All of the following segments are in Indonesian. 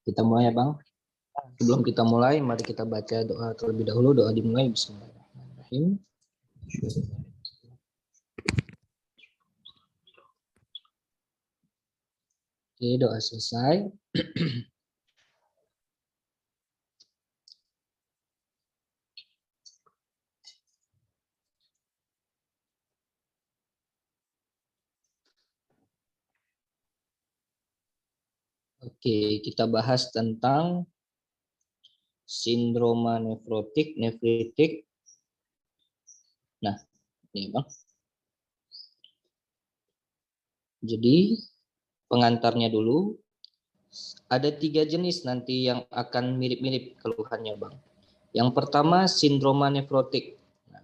Kita mulai ya Bang. Sebelum kita mulai, mari kita baca doa terlebih dahulu. Doa dimulai. Bismillahirrahmanirrahim. Oke, doa selesai. Oke, kita bahas tentang sindroma nefritik. Nah, ini Bang. Jadi pengantarnya dulu. Ada 3 jenis nanti yang akan mirip-mirip keluhannya Bang. Yang pertama sindroma nefrotik. Nah,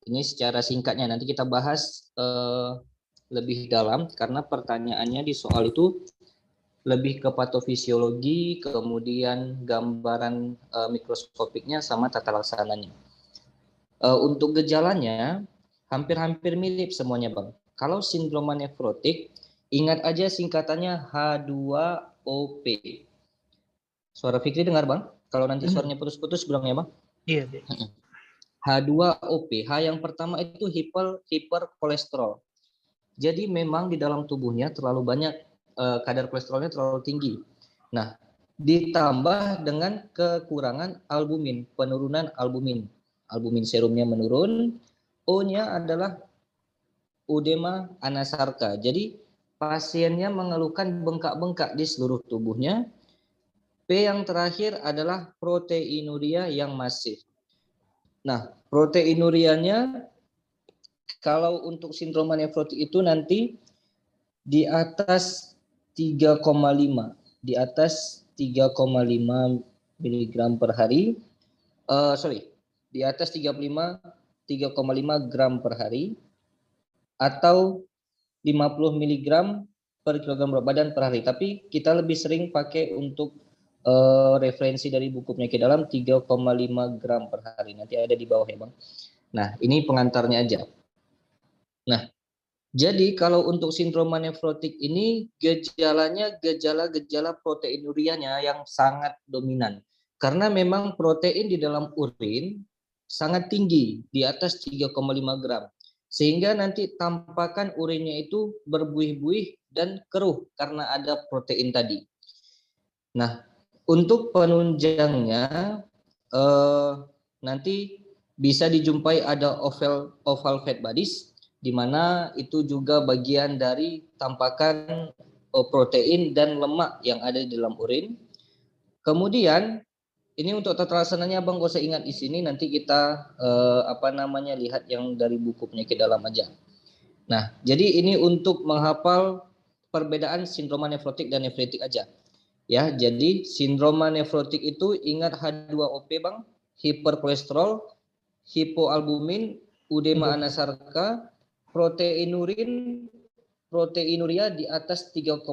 ini secara singkatnya nanti kita bahas lebih dalam karena pertanyaannya di soal itu lebih ke patofisiologi, kemudian gambaran mikroskopiknya sama tata laksananya. Untuk gejalanya hampir-hampir mirip semuanya Bang. Kalau sindroma nefrotik, ingat aja singkatannya H2OP. Suara Fikri dengar Bang? Kalau nanti suaranya putus-putus bilang ya Bang? Iya. H2OP. H yang pertama itu hiperkolesterol. Jadi memang di dalam tubuhnya terlalu banyak kadar kolesterolnya terlalu tinggi. Nah, ditambah dengan kekurangan albumin, penurunan albumin. Albumin serumnya menurun. O-nya adalah udema anasarca. Jadi pasiennya mengeluhkan bengkak-bengkak di seluruh tubuhnya. P yang terakhir adalah proteinuria yang masif. Nah, proteinurianya kalau untuk sindroma nefrotik itu nanti di atas 3,5, di atas 3,5 mg per hari. Di atas 3,5 gram per hari atau 50 mg per kilogram berat badan per hari. Tapi kita lebih sering pakai untuk referensi dari buku penyakit dalam 3,5 gram per hari. Nanti ada di bawah ya Bang. Nah, ini pengantarnya aja. Nah, jadi kalau untuk sindroma nefrotik ini gejalanya gejala-gejala proteinurianya yang sangat dominan. Karena memang protein di dalam urin sangat tinggi, di atas 3,5 gram. Sehingga nanti tampakan urinnya itu berbuih-buih dan keruh karena ada protein tadi. Nah, untuk penunjangnya nanti bisa dijumpai ada oval fat bodies, di mana itu juga bagian dari tampakan protein dan lemak yang ada di dalam urin. Kemudian ini untuk tata laksananya Bang, gak usah ingat di sini, nanti kita lihat yang dari buku penyakit dalam aja. Nah, jadi ini untuk menghafal perbedaan sindroma nefrotik dan nefritik aja. Ya, jadi sindroma nefrotik itu ingat H2OP Bang, hiperkolesterol, hipoalbumin, udema anasarca, proteinuria di atas 3,5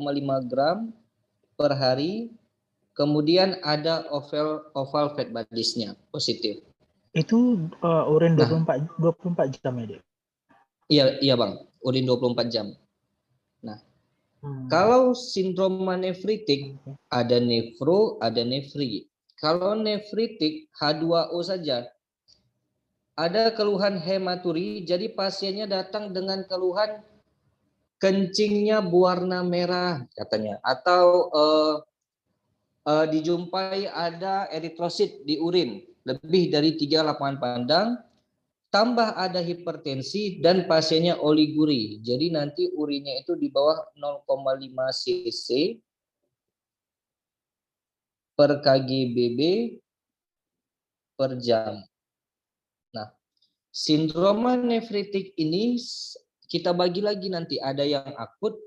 gram per hari, kemudian ada oval fat bodies-nya positif. Itu urin 24 jam ya, Dek? Iya Bang, urin 24 jam. Nah, kalau sindroma nefritik ada nefro, ada nefri. Kalau nefritik H2O saja. Ada keluhan hematuri, jadi pasiennya datang dengan keluhan kencingnya berwarna merah katanya, atau dijumpai ada eritrosit di urin lebih dari 3 lapangan pandang, tambah ada hipertensi dan pasiennya oliguri. Jadi nanti urinnya itu di bawah 0,5 cc per kgbb per jam. Nah, sindroma nefritik ini kita bagi lagi nanti, ada yang akut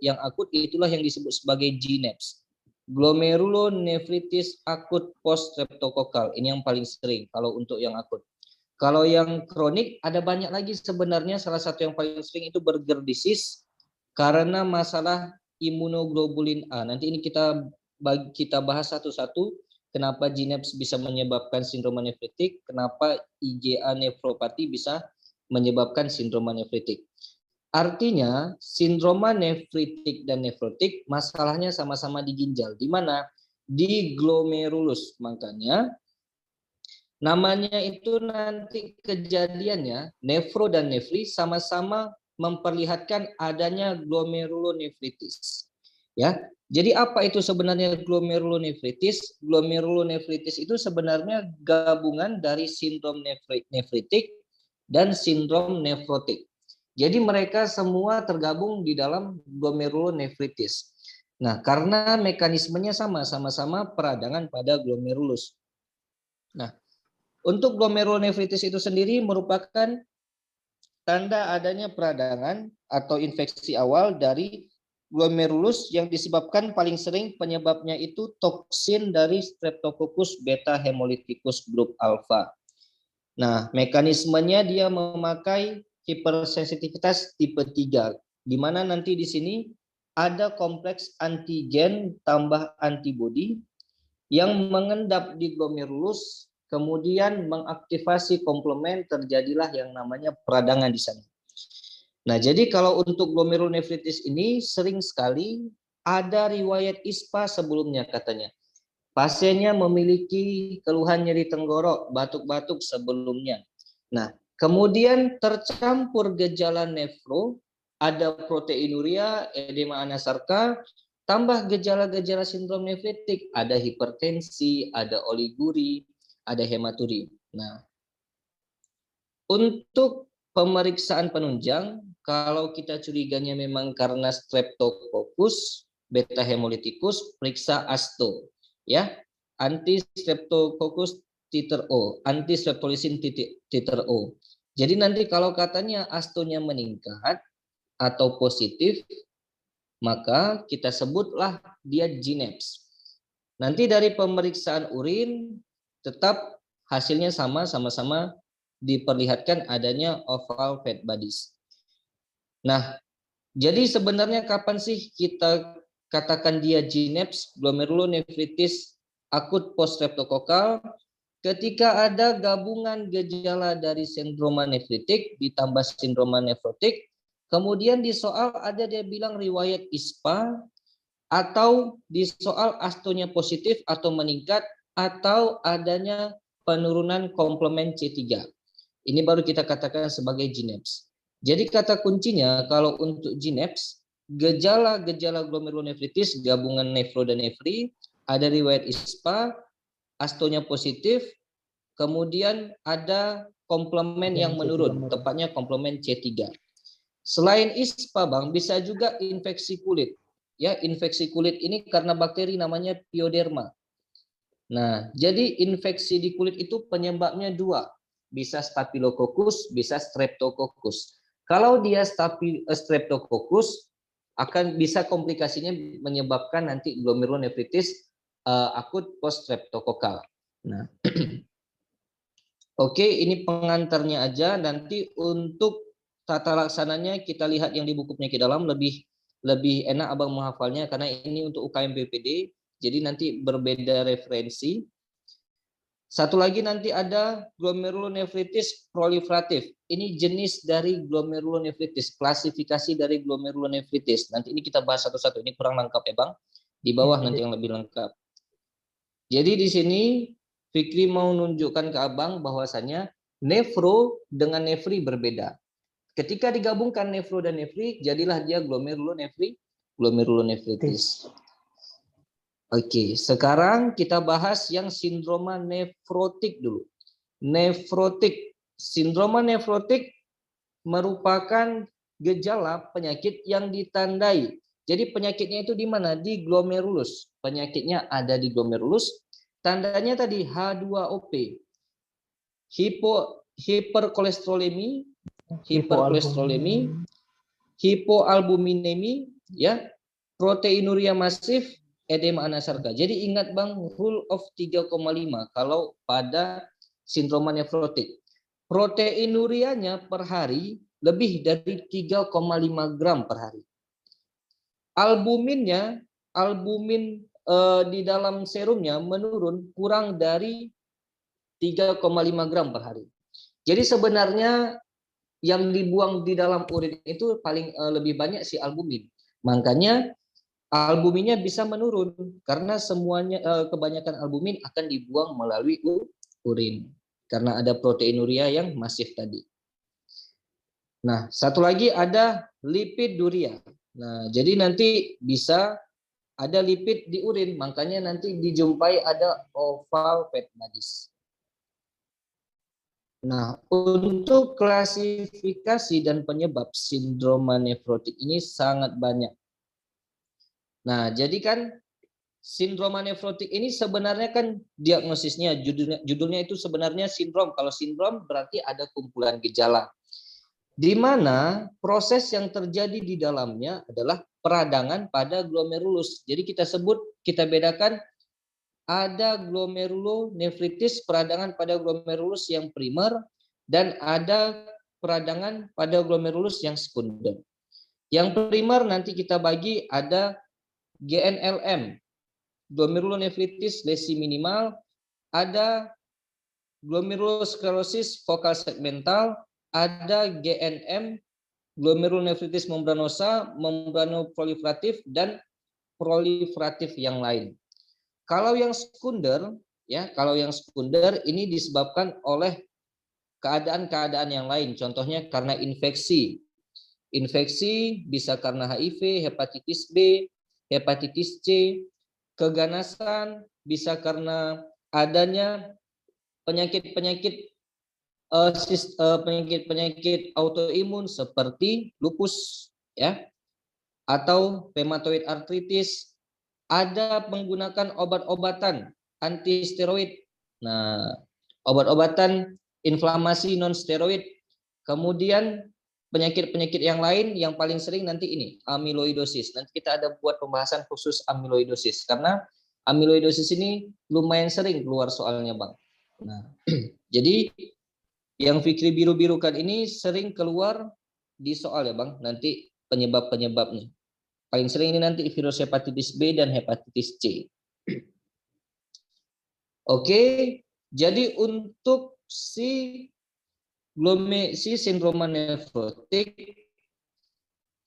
itulah yang disebut sebagai GNAPS. Glomerulonefritis akut post streptokokal. Ini yang paling sering kalau untuk yang akut. Kalau yang kronik ada banyak lagi sebenarnya, salah satu yang paling sering itu Buerger disease karena masalah imunoglobulin A. Nanti ini kita bahas satu-satu, kenapa GNAPS bisa menyebabkan sindroma nefritik, kenapa IgA nefropati bisa menyebabkan sindroma nefritik. Artinya sindroma nefritik dan nefrotik masalahnya sama-sama di ginjal. Di mana? Di glomerulus. Makanya namanya itu nanti kejadiannya nefro dan nefri sama-sama memperlihatkan adanya glomerulonefritis. Ya. Jadi apa itu sebenarnya glomerulonefritis? Glomerulonefritis itu sebenarnya gabungan dari sindrom nefritik dan sindrom nefrotik. Jadi mereka semua tergabung di dalam glomerulonefritis. Nah, karena mekanismenya sama-sama peradangan pada glomerulus. Nah, untuk glomerulonefritis itu sendiri merupakan tanda adanya peradangan atau infeksi awal dari glomerulus yang disebabkan paling sering penyebabnya itu toksin dari Streptococcus beta hemolyticus grup alpha. Nah, mekanismenya dia memakai hipersensitivitas tipe 3, di mana nanti di sini ada kompleks antigen tambah antibodi yang mengendap di glomerulus, kemudian mengaktifasi komplement, terjadilah yang namanya peradangan di sana. Nah, jadi kalau untuk glomerulonefritis ini sering sekali ada riwayat ISPA sebelumnya katanya. Pasiennya memiliki keluhan nyeri tenggorok, batuk-batuk sebelumnya. Nah, kemudian tercampur gejala nefro, ada proteinuria, edema anasarka, tambah gejala-gejala sindrom nefritik, ada hipertensi, ada oliguri, ada hematuri. Nah, untuk pemeriksaan penunjang, kalau kita curiganya memang karena Streptococcus beta hemolyticus, periksa ASTO. Ya, anti Streptococcus titer O, anti streptolisin titer O. Jadi nanti kalau katanya astonya meningkat atau positif, maka kita sebutlah dia GNAPS. Nanti dari pemeriksaan urin tetap hasilnya sama-sama diperlihatkan adanya oval fat bodies. Nah, jadi sebenarnya kapan sih kita katakan dia GNAPS, glomerulonefritis akut post streptokokal? Ketika ada gabungan gejala dari sindroma nefritik ditambah sindroma nefrotik, kemudian di soal ada dia bilang riwayat ISPA, atau di soal astonya positif atau meningkat, atau adanya penurunan komplement C3. Ini baru kita katakan sebagai GNAPS. Jadi kata kuncinya kalau untuk GNAPS, gejala-gejala glomerulonefritis gabungan nefro dan nefri, ada riwayat ISPA, astonya positif, kemudian ada komplement yang menurun, tepatnya komplement C3. Selain ISPA, Bang, bisa juga infeksi kulit. Ya, infeksi kulit ini karena bakteri namanya Pyoderma. Nah, jadi infeksi di kulit itu penyebabnya dua. Bisa Staphylococcus, bisa Streptococcus. Kalau dia Streptococcus, akan bisa komplikasinya menyebabkan nanti glomerulonefritis akut post streptokokal. Nah, oke, ini pengantarnya aja. Nanti untuk tata laksananya kita lihat yang di buku penyakit dalam, lebih enak abang menghafalnya karena ini untuk UKM PPD. Jadi nanti berbeda referensi. Satu lagi nanti ada glomerulonefritis proliferatif. Ini jenis dari glomerulonefritis, klasifikasi dari glomerulonefritis. Nanti ini kita bahas satu-satu. Ini kurang lengkap ya, Bang. Di bawah nanti yang lebih lengkap. Jadi di sini Fikri mau nunjukkan ke abang bahwasannya nefro dengan nefri berbeda. Ketika digabungkan nefro dan nefri, jadilah dia glomerulonefritis. Oke, sekarang kita bahas yang sindroma nefrotik dulu. Nefrotik, sindroma nefrotik merupakan gejala penyakit yang ditandai. Jadi penyakitnya itu di mana? Di glomerulus. Penyakitnya ada di glomerulus. Tandanya tadi H2OP, hiperkolesterolemi, hipoalbuminemi, ya, proteinuria masif, edema anasarka. Jadi ingat Bang, rule of 3,5 kalau pada sindroma nefrotik. Proteinurianya per hari lebih dari 3,5 gram per hari. Albumin di dalam serumnya menurun kurang dari 3,5 gram per hari. Jadi sebenarnya yang dibuang di dalam urin itu paling lebih banyak si albumin. Makanya albuminnya bisa menurun karena semuanya kebanyakan albumin akan dibuang melalui urin karena ada proteinuria yang masif tadi. Nah, satu lagi ada lipiduria. Nah, jadi nanti bisa ada lipid di urin, makanya nanti dijumpai ada oval fat bodies. Nah, untuk klasifikasi dan penyebab sindroma nefrotik ini sangat banyak. Nah, jadi kan sindroma nefrotik ini sebenarnya kan diagnosisnya, judulnya itu sebenarnya sindrom. Kalau sindrom berarti ada kumpulan gejala. Di mana proses yang terjadi di dalamnya adalah peradangan pada glomerulus. Jadi kita bedakan ada glomerulonefritis peradangan pada glomerulus yang primer dan ada peradangan pada glomerulus yang sekunder. Yang primer nanti kita bagi ada GNLM, glomerulonefritis lesi minimal, ada glomerulosclerosis fokal segmental, ada GNM, glomerulonefritis membranosa, membranoproliferatif, dan proliferatif yang lain. Kalau yang sekunder, kalau yang sekunder ini disebabkan oleh keadaan-keadaan yang lain. Contohnya karena infeksi. Infeksi bisa karena HIV, hepatitis B, hepatitis C, keganasan bisa karena adanya penyakit-penyakit penyakit autoimun seperti lupus atau rheumatoid arthritis. Ada menggunakan obat-obatan anti steroid. Nah, obat-obatan inflamasi non steroid. Kemudian penyakit-penyakit yang lain yang paling sering nanti ini amyloidosis. Nanti kita ada buat pembahasan khusus amyloidosis karena amyloidosis ini lumayan sering keluar soalnya, Bang. Nah, jadi yang Fikri biru-birukan ini sering keluar di soal ya, Bang. Nanti penyebab-penyebabnya. Paling sering ini nanti virus hepatitis B dan hepatitis C. Oke, jadi untuk si sindroma nefrotik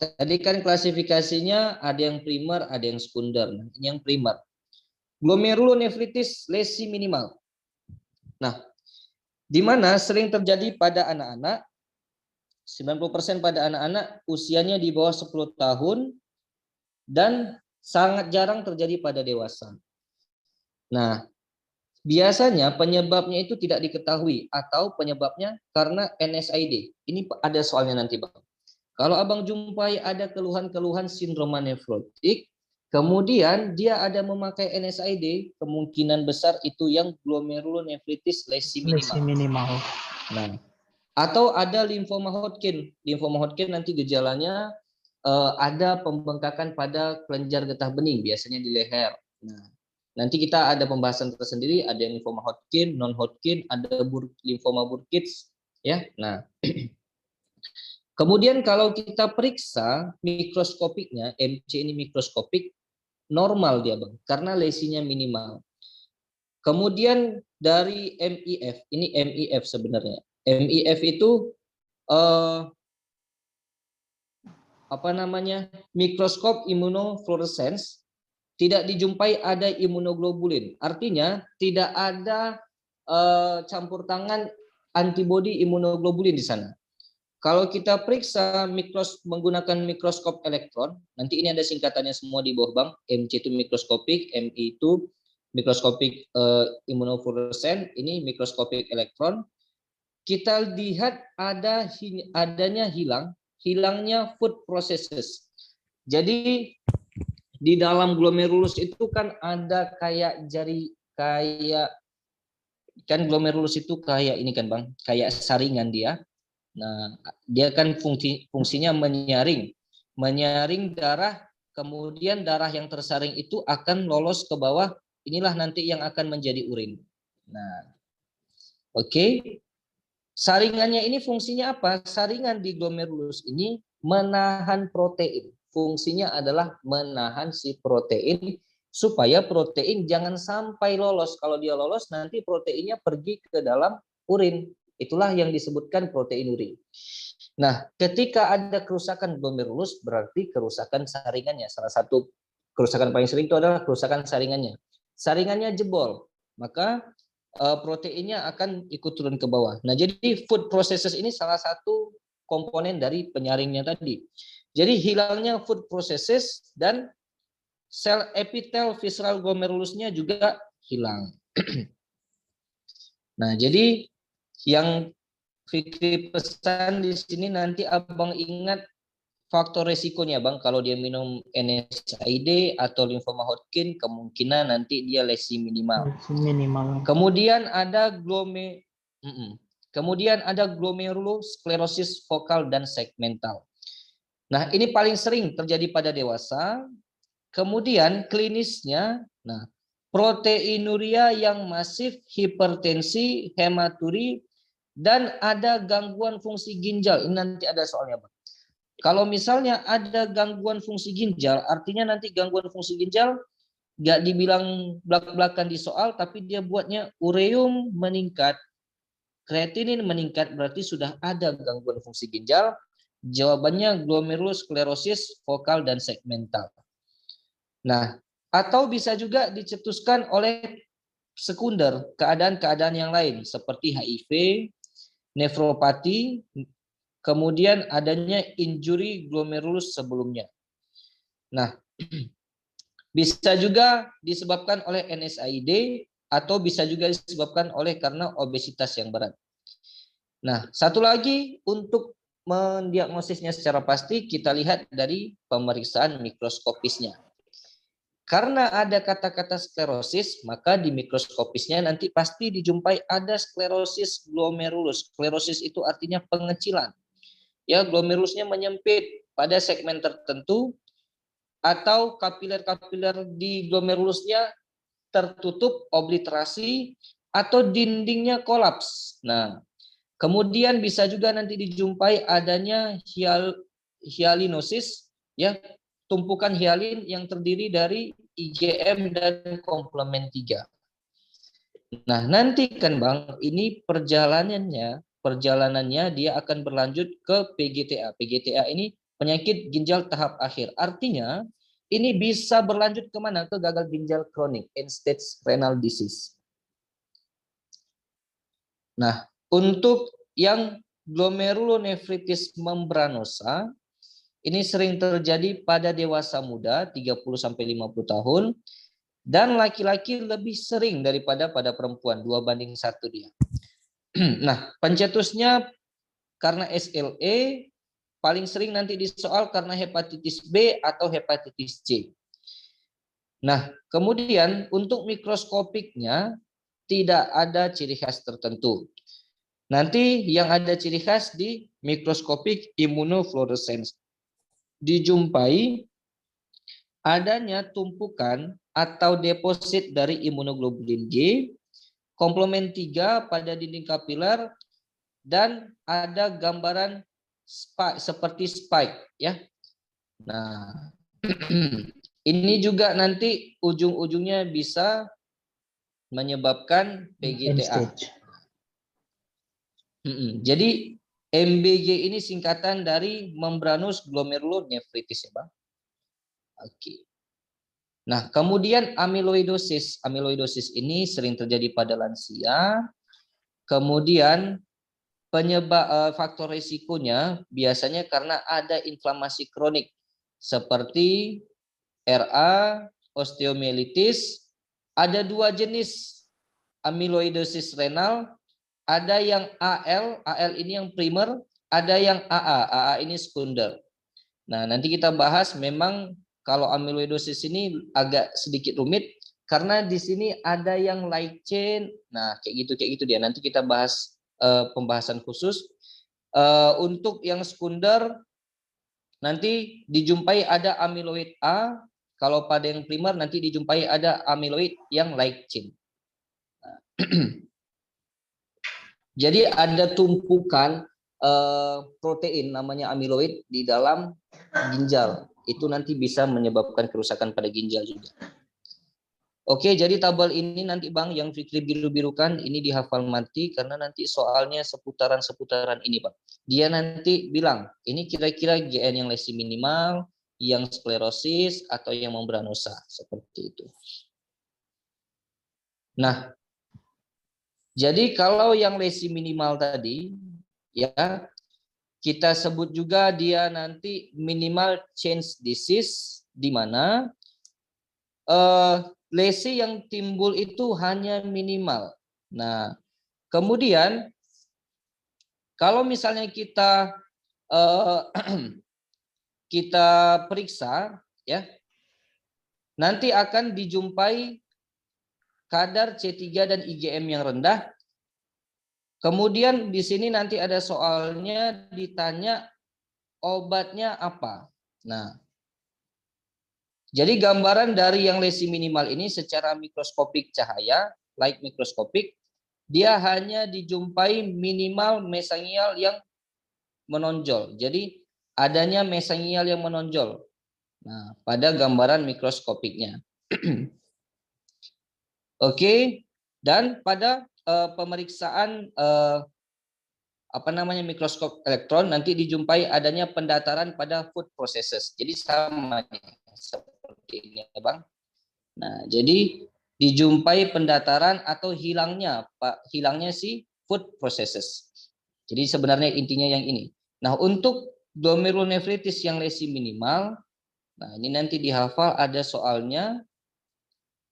tadi kan klasifikasinya ada yang primer, ada yang sekunder. Nah, ini yang primer. Glomerulonefritis lesi minimal. Nah, di mana sering terjadi pada anak-anak, 90% pada anak-anak usianya di bawah 10 tahun dan sangat jarang terjadi pada dewasa. Nah, biasanya penyebabnya itu tidak diketahui atau penyebabnya karena NSAID. Ini ada soalnya nanti, Bang. Kalau Abang jumpai ada keluhan-keluhan sindroma nefrotik, kemudian dia ada memakai NSAID, kemungkinan besar itu yang glomerulonefritis lesi minimal. Nah, atau ada limfoma Hodgkin. Limfoma Hodgkin nanti gejalanya ada pembengkakan pada kelenjar getah bening, biasanya di leher. Nah, nanti kita ada pembahasan tersendiri, ada yang limfoma Hodgkin, non Hodgkin, ada limfoma Burkitt's, ya. Nah, kemudian kalau kita periksa mikroskopiknya, MC ini mikroskopik, normal dia, Bang, karena lesinya minimal. Kemudian dari MIF, ini MIF sebenarnya. MIF itu mikroskop imunofluorescence, tidak dijumpai ada imunoglobulin. Artinya tidak ada campur tangan antibodi imunoglobulin di sana. Kalau kita periksa menggunakan mikroskop elektron, nanti ini ada singkatannya semua di bawah, Bang. MC itu mikroskopik, MI itu mikroskopik imunofluorescence, ini mikroskopik elektron. Kita lihat adanya hilangnya food processes. Jadi di dalam glomerulus itu kan ada kayak kan glomerulus itu kayak ini kan, Bang, kayak saringan dia. Nah, dia kan fungsinya menyaring darah, kemudian darah yang tersaring itu akan lolos ke bawah, inilah nanti yang akan menjadi urin. Nah, oke. Saringannya ini fungsinya apa? Saringan di glomerulus ini menahan protein. Fungsinya adalah menahan si protein supaya protein jangan sampai lolos. Kalau dia lolos nanti proteinnya pergi ke dalam urin. Itulah yang disebutkan proteinuria. Nah, ketika ada kerusakan glomerulus berarti kerusakan saringannya. Salah satu kerusakan paling sering itu adalah kerusakan saringannya. Saringannya jebol, maka proteinnya akan ikut turun ke bawah. Nah, jadi food processes ini salah satu komponen dari penyaringnya tadi. Jadi hilangnya food processes dan sel epitel visceral glomerulusnya juga hilang. Nah, jadi yang Fikri pesan di sini nanti abang ingat faktor resikonya bang. Kalau dia minum NSAID atau limfoma Hodgkin, kemungkinan nanti dia lesi minimal. Minimal. Kemudian ada kemudian ada glomerulosklerosis vokal dan segmental. Nah, ini paling sering terjadi pada dewasa. Kemudian klinisnya, nah, proteinuria yang masif, hipertensi, hematuri, dan ada gangguan fungsi ginjal. Ini nanti ada soalnya, Bang. Kalau misalnya ada gangguan fungsi ginjal, artinya nanti gangguan fungsi ginjal nggak dibilang belak-belakan di soal, tapi dia buatnya ureum meningkat, kreatinin meningkat, berarti sudah ada gangguan fungsi ginjal. Jawabannya glomerulosklerosis vokal dan segmental. Nah, atau bisa juga dicetuskan oleh sekunder, keadaan-keadaan yang lain seperti HIV, nefropati, kemudian adanya injury glomerulus sebelumnya. Nah, bisa juga disebabkan oleh NSAID atau bisa juga disebabkan oleh karena obesitas yang berat. Nah, satu lagi untuk mendiagnosisnya secara pasti kita lihat dari pemeriksaan mikroskopisnya. Karena ada kata-kata sklerosis, maka di mikroskopisnya nanti pasti dijumpai ada sklerosis glomerulus. Sklerosis itu artinya pengecilan. Ya, glomerulusnya menyempit pada segmen tertentu atau kapiler-kapiler di glomerulusnya tertutup, obliterasi, atau dindingnya kolaps. Nah, kemudian bisa juga nanti dijumpai adanya hialinosis, ya, tumpukan hialin yang terdiri dari IgM dan komplement 3. Nah, nanti kan Bang, ini perjalanannya dia akan berlanjut ke PGTA. PGTA ini penyakit ginjal tahap akhir. Artinya, ini bisa berlanjut kemana? Ke gagal ginjal kronik, end stage renal disease. Nah, untuk yang glomerulonefritis membranosa, ini sering terjadi pada dewasa muda, 30-50 tahun, dan laki-laki lebih sering daripada pada perempuan, 2:1 dia. Nah, pencetusnya karena SLE, paling sering nanti disoal karena hepatitis B atau hepatitis C. Nah, kemudian untuk mikroskopiknya tidak ada ciri khas tertentu. Nanti yang ada ciri khas di mikroskopik immunofluorescence. Dijumpai adanya tumpukan atau deposit dari imunoglobulin G, komplement 3 pada dinding kapiler, dan ada gambaran spike, seperti spike, ya. Nah, ini juga nanti ujung-ujungnya bisa menyebabkan PGTA. Jadi MBG ini singkatan dari membranous glomerulonefritis, ya Bang. Oke. Nah, kemudian amyloidosis. Amyloidosis ini sering terjadi pada lansia. Kemudian penyebab faktor risikonya biasanya karena ada inflamasi kronik seperti RA, osteomielitis. Ada dua jenis amyloidosis renal, ada yang AL ini yang primer, ada yang AA ini sekunder. Nah, nanti kita bahas memang kalau amyloidosis ini agak sedikit rumit karena di sini ada yang light chain. Nah, kayak gitu dia. Nanti kita bahas pembahasan khusus. Untuk yang sekunder nanti dijumpai ada amyloid A. Kalau pada yang primer nanti dijumpai ada amyloid yang light chain. Nah, jadi ada tumpukan protein namanya amyloid di dalam ginjal. Itu nanti bisa menyebabkan kerusakan pada ginjal juga. Oke, jadi tabel ini nanti Bang yang Fikri biru-birukan ini dihafal mati karena nanti soalnya seputaran-seputaran ini Bang. Dia nanti bilang ini kira-kira GN yang lesi minimal, yang sklerosis atau yang membranosa seperti itu. Nah, jadi kalau yang lesi minimal tadi ya kita sebut juga dia nanti minimal change disease di mana lesi yang timbul itu hanya minimal. Nah, kemudian kalau misalnya kita kita periksa ya, nanti akan dijumpai kadar C3 dan IgM yang rendah. Kemudian di sini nanti ada soalnya ditanya obatnya apa. Nah, jadi gambaran dari yang lesi minimal ini secara mikroskopik cahaya, light mikroskopik, dia hanya dijumpai minimal mesangial yang menonjol. Jadi adanya mesangial yang menonjol. Nah, pada gambaran mikroskopiknya. Oke, dan pada pemeriksaan mikroskop elektron nanti dijumpai adanya pendataran pada food processes. Jadi sama seperti ini ya Bang. Nah, jadi dijumpai pendataran atau hilangnya si food processes. Jadi sebenarnya intinya yang ini. Nah, untuk glomerulonefritis yang lesi minimal, nah ini nanti dihafal ada soalnya.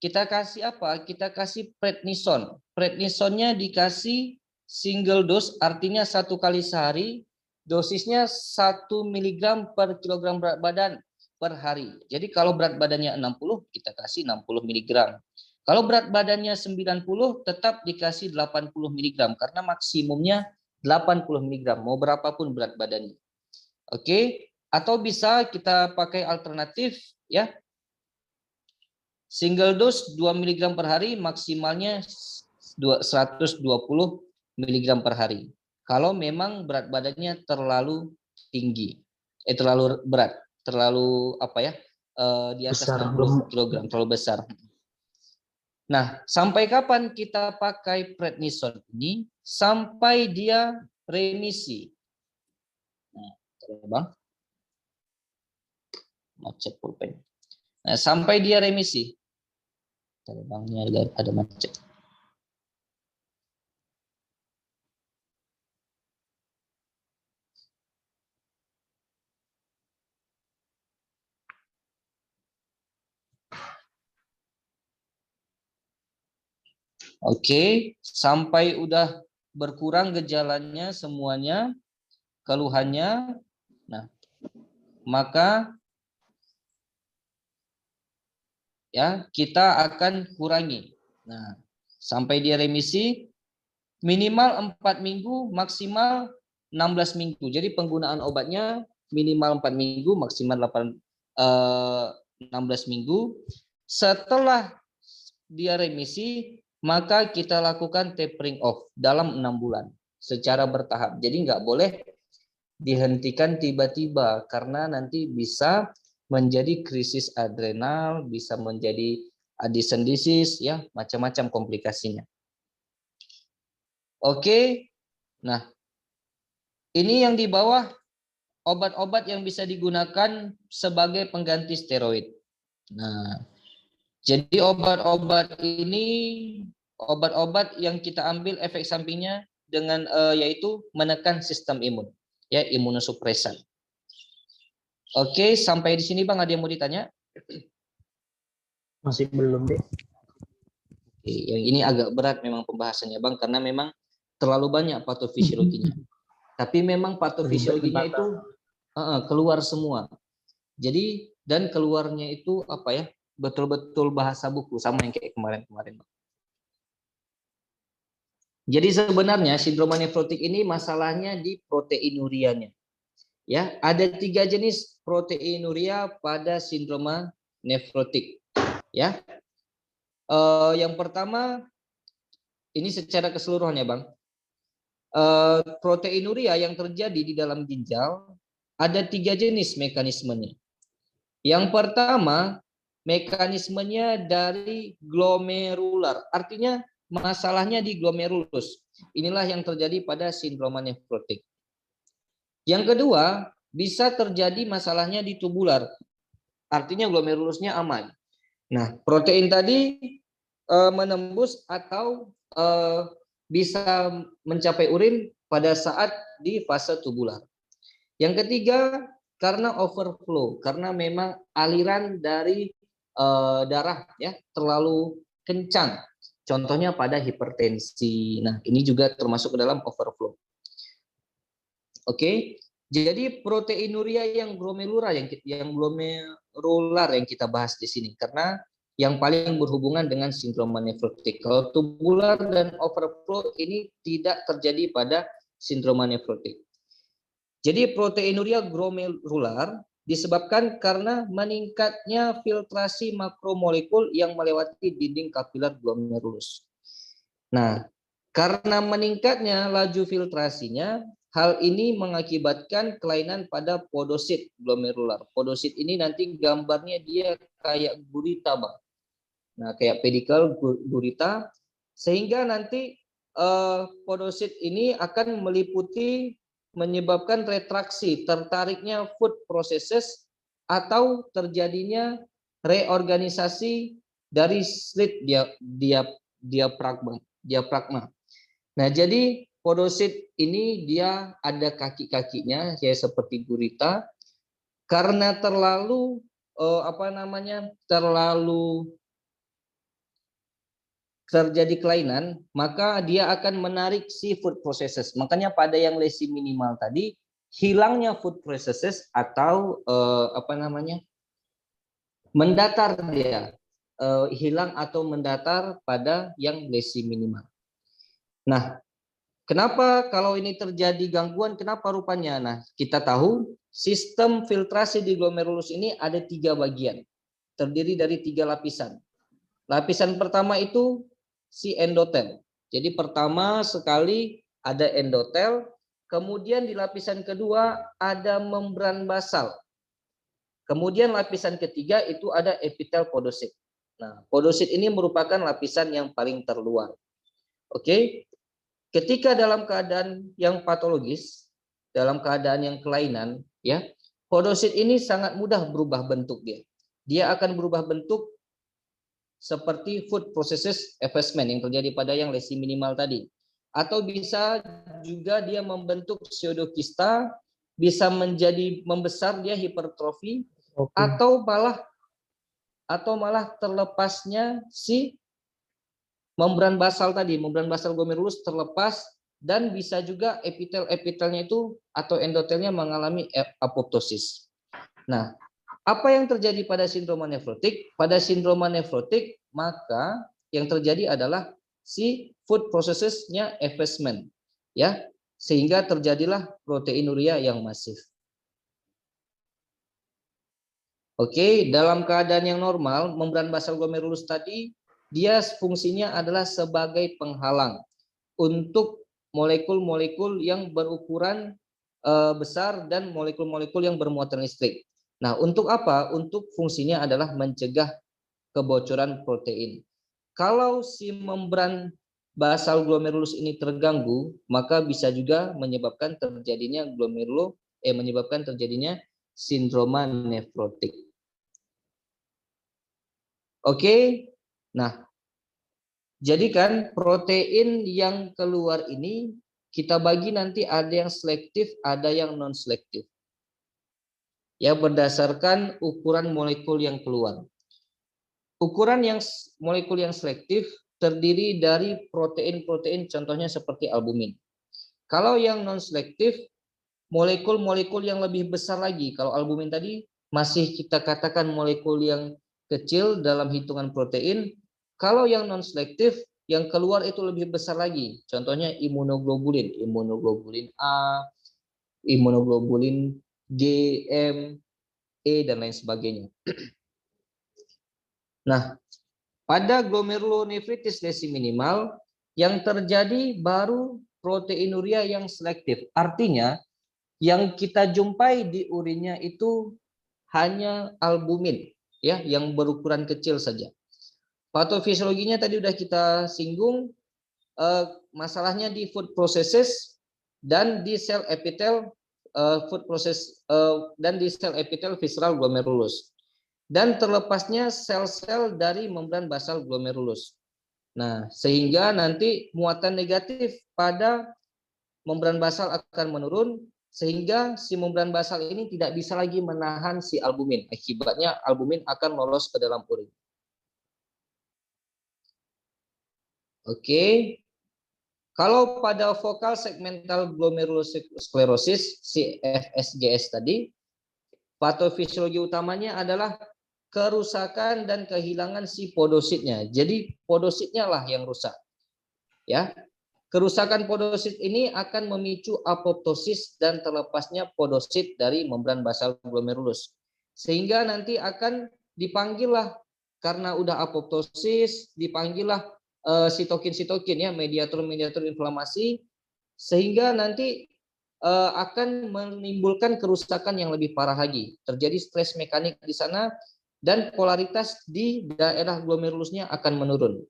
Kita kasih apa? Kita kasih prednison. Prednisonnya dikasih single dose, artinya 1 kali sehari. Dosisnya 1 mg per kilogram berat badan per hari. Jadi kalau berat badannya 60, kita kasih 60 mg. Kalau berat badannya 90, tetap dikasih 80 mg karena maksimumnya 80 mg, mau berapapun berat badannya. Oke, atau bisa kita pakai alternatif ya. Single dose 2 mg per hari, maksimalnya 120 mg per hari. Kalau memang berat badannya terlalu tinggi, terlalu berat, terlalu di atas besar, 60 kg, terlalu besar. Nah, sampai kapan kita pakai prednison ini? Sampai dia remisi. Nah, Bang, macet pulpen. Nah, sampai dia remisi. Bangnya ada macet. Oke, sampai udah berkurang gejalanya semuanya, keluhannya. Nah, maka ya kita akan kurangi. Nah, sampai dia remisi minimal 4 minggu, maksimal 16 minggu. Jadi penggunaan obatnya minimal 4 minggu, maksimal 16 minggu. Setelah dia remisi, maka kita lakukan tapering off dalam 6 bulan secara bertahap. Jadi nggak boleh dihentikan tiba-tiba karena nanti bisa menjadi krisis adrenal, bisa menjadi Addison disease, ya macam-macam komplikasinya. Oke, nah ini yang di bawah obat-obat yang bisa digunakan sebagai pengganti steroid. Nah, jadi obat-obat ini obat-obat yang kita ambil efek sampingnya dengan yaitu menekan sistem imun, ya imunosupresan. Oke, sampai di sini Bang, ada yang mau ditanya? Masih belum deh. Oke, yang ini agak berat memang pembahasannya Bang, karena memang terlalu banyak patofisiologinya. Tapi memang patofisiologinya itu keluar semua. Jadi dan keluarnya itu betul-betul bahasa buku sama yang kayak kemarin-kemarin. Jadi sebenarnya sindroma nefrotik ini masalahnya di proteinurianya. Ya, ada 3 jenis proteinuria pada sindroma nefrotik. Ya, yang pertama ini secara keseluruhan ya Bang. Proteinuria yang terjadi di dalam ginjal ada 3 jenis mekanismenya. Yang pertama mekanismenya dari glomerular. Artinya masalahnya di glomerulus. Inilah yang terjadi pada sindroma nefrotik. Yang kedua, bisa terjadi masalahnya di tubular. Artinya glomerulusnya aman. Nah, protein tadi menembus atau bisa mencapai urin pada saat di fase tubular. Yang ketiga, karena overflow, karena memang aliran dari darah ya terlalu kencang. Contohnya pada hipertensi. Nah, ini juga termasuk ke dalam overflow. Oke. Jadi proteinuria yang glomerular yang kita bahas di sini karena yang paling berhubungan dengan sindroma nefrotik. Kalau tubular dan overflow ini tidak terjadi pada sindroma nefrotik. Jadi proteinuria glomerular disebabkan karena meningkatnya filtrasi makromolekul yang melewati dinding kapiler glomerulus. Nah, karena meningkatnya laju filtrasinya, hal ini mengakibatkan kelainan pada podosit glomerular. Podosit ini nanti gambarnya dia kayak gurita, Bang. Nah, kayak pedikel gurita, sehingga nanti podosit ini akan meliputi menyebabkan retraksi, tertariknya food processes atau terjadinya reorganisasi dari slit diafragma. Nah, jadi podosit ini dia ada kaki-kakinya ya seperti gurita. Karena terlalu terlalu terjadi kelainan, maka dia akan menarik si food processes. Makanya pada yang lesi minimal tadi, hilangnya food processes atau mendatar dia, hilang atau mendatar pada yang lesi minimal. Nah, kenapa kalau ini terjadi gangguan, kenapa rupanya? Nah, kita tahu sistem filtrasi di glomerulus ini ada 3 bagian, terdiri dari 3 lapisan. Lapisan pertama itu si endotel. Jadi pertama sekali ada endotel, kemudian di lapisan kedua ada membran basal. Kemudian lapisan ketiga itu ada epitel podosit. Nah, podosit ini merupakan lapisan yang paling terluar. Oke. Ketika dalam keadaan yang patologis, dalam keadaan yang kelainan, ya, podosit ini sangat mudah berubah bentuk dia. Dia akan berubah bentuk seperti food processes effacement yang terjadi pada yang lesi minimal tadi. Atau bisa juga dia membentuk pseudokista, bisa menjadi membesar dia hipertrofi, atau malah terlepasnya si membran basal tadi, membran basal glomerulus terlepas, dan bisa juga epitel-epitelnya itu atau endotelnya mengalami apoptosis. Nah, apa yang terjadi pada sindroma nefrotik? Pada sindroma nefrotik, maka yang terjadi adalah si food processes-nya effacement, ya, sehingga terjadilah proteinuria yang masif. Oke, dalam keadaan yang normal, membran basal glomerulus tadi dia fungsinya adalah sebagai penghalang untuk molekul-molekul yang berukuran besar dan molekul-molekul yang bermuatan listrik. Nah, untuk apa? Untuk fungsinya adalah mencegah kebocoran protein. Kalau si membran basal glomerulus ini terganggu, maka bisa juga menyebabkan terjadinya sindroma nefrotik. Oke. Nah, jadi kan protein yang keluar ini kita bagi nanti ada yang selektif, ada yang non selektif. Ya, berdasarkan ukuran molekul yang keluar. Ukuran yang molekul yang selektif terdiri dari protein-protein contohnya seperti albumin. Kalau yang non selektif, molekul-molekul yang lebih besar lagi. Kalau albumin tadi masih kita katakan molekul yang kecil dalam hitungan protein. Kalau yang non selektif, yang keluar itu lebih besar lagi. Contohnya imunoglobulin, imunoglobulin A, imunoglobulin G, M, E, dan lain sebagainya. Nah, pada glomerulonefritis lesi minimal, yang terjadi baru proteinuria yang selektif. Artinya, yang kita jumpai di urinnya itu hanya albumin. ya, yang berukuran kecil saja. Patofisiologinya tadi udah kita singgung, masalahnya di food processes dan di sel epitel food process dan di sel epitel visceral glomerulus, dan terlepasnya sel-sel dari membran basal glomerulus. Nah, sehingga nanti muatan negatif pada membran basal akan menurun, sehingga si membran basal ini tidak bisa lagi menahan si albumin. Akibatnya albumin akan lolos ke dalam urin. Oke. Kalau pada focal segmental glomerulosclerosis, si FSGS tadi, patofisiologi utamanya adalah kerusakan dan kehilangan si podositnya. Jadi podositnya lah yang rusak. Ya. Kerusakan podosit ini akan memicu apoptosis dan terlepasnya podosit dari membran basal glomerulus. Sehingga nanti akan dipanggillah, karena udah apoptosis, dipanggillah sitokin-sitokin, ya, mediator-mediator inflamasi, sehingga nanti akan menimbulkan kerusakan yang lebih parah lagi. Terjadi stres mekanik di sana dan polaritas di daerah glomerulusnya akan menurun.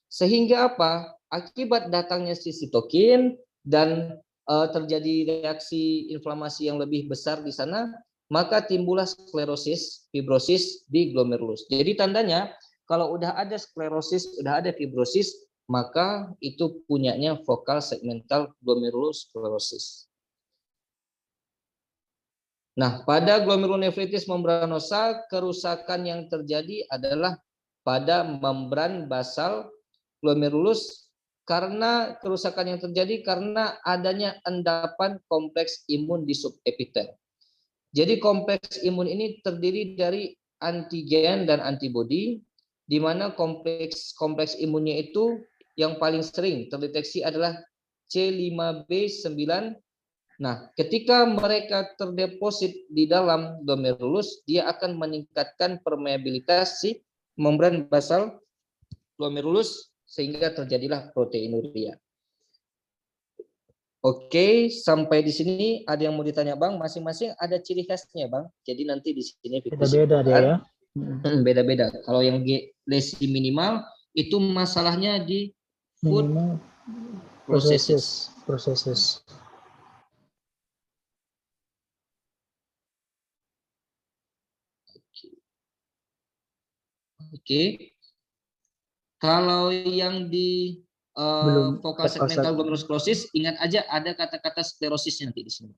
Sehingga apa? Akibat datangnya si sitokin dan terjadi reaksi inflamasi yang lebih besar di sana, maka timbullah sklerosis, fibrosis di glomerulus. Jadi tandanya kalau udah ada sklerosis, udah ada fibrosis, maka itu punyanya focal segmental glomerulosclerosis. Nah, pada glomerulonefritis membranosa, kerusakan yang terjadi adalah pada membran basal glomerulus, karena kerusakan yang terjadi karena adanya endapan kompleks imun di subepitel. Jadi kompleks imun ini terdiri dari antigen dan antibodi, di mana kompleks imunnya itu yang paling sering terdeteksi adalah C5b9. Nah, ketika mereka terdeposit di dalam glomerulus, dia akan meningkatkan permeabilitas si membran basal glomerulus, sehingga terjadilah proteinuria. Oke, sampai di sini ada yang mau ditanya, Bang? Masing-masing ada ciri khasnya, Bang. Jadi nanti di sini Beda-beda dia ya. Beda-beda. Kalau yang lesi minimal itu masalahnya di food Minimal processes. Oke. Kalau yang di focal segmental glomerulosclerosis, ingat aja ada kata-kata sklerosisnya nanti di sini.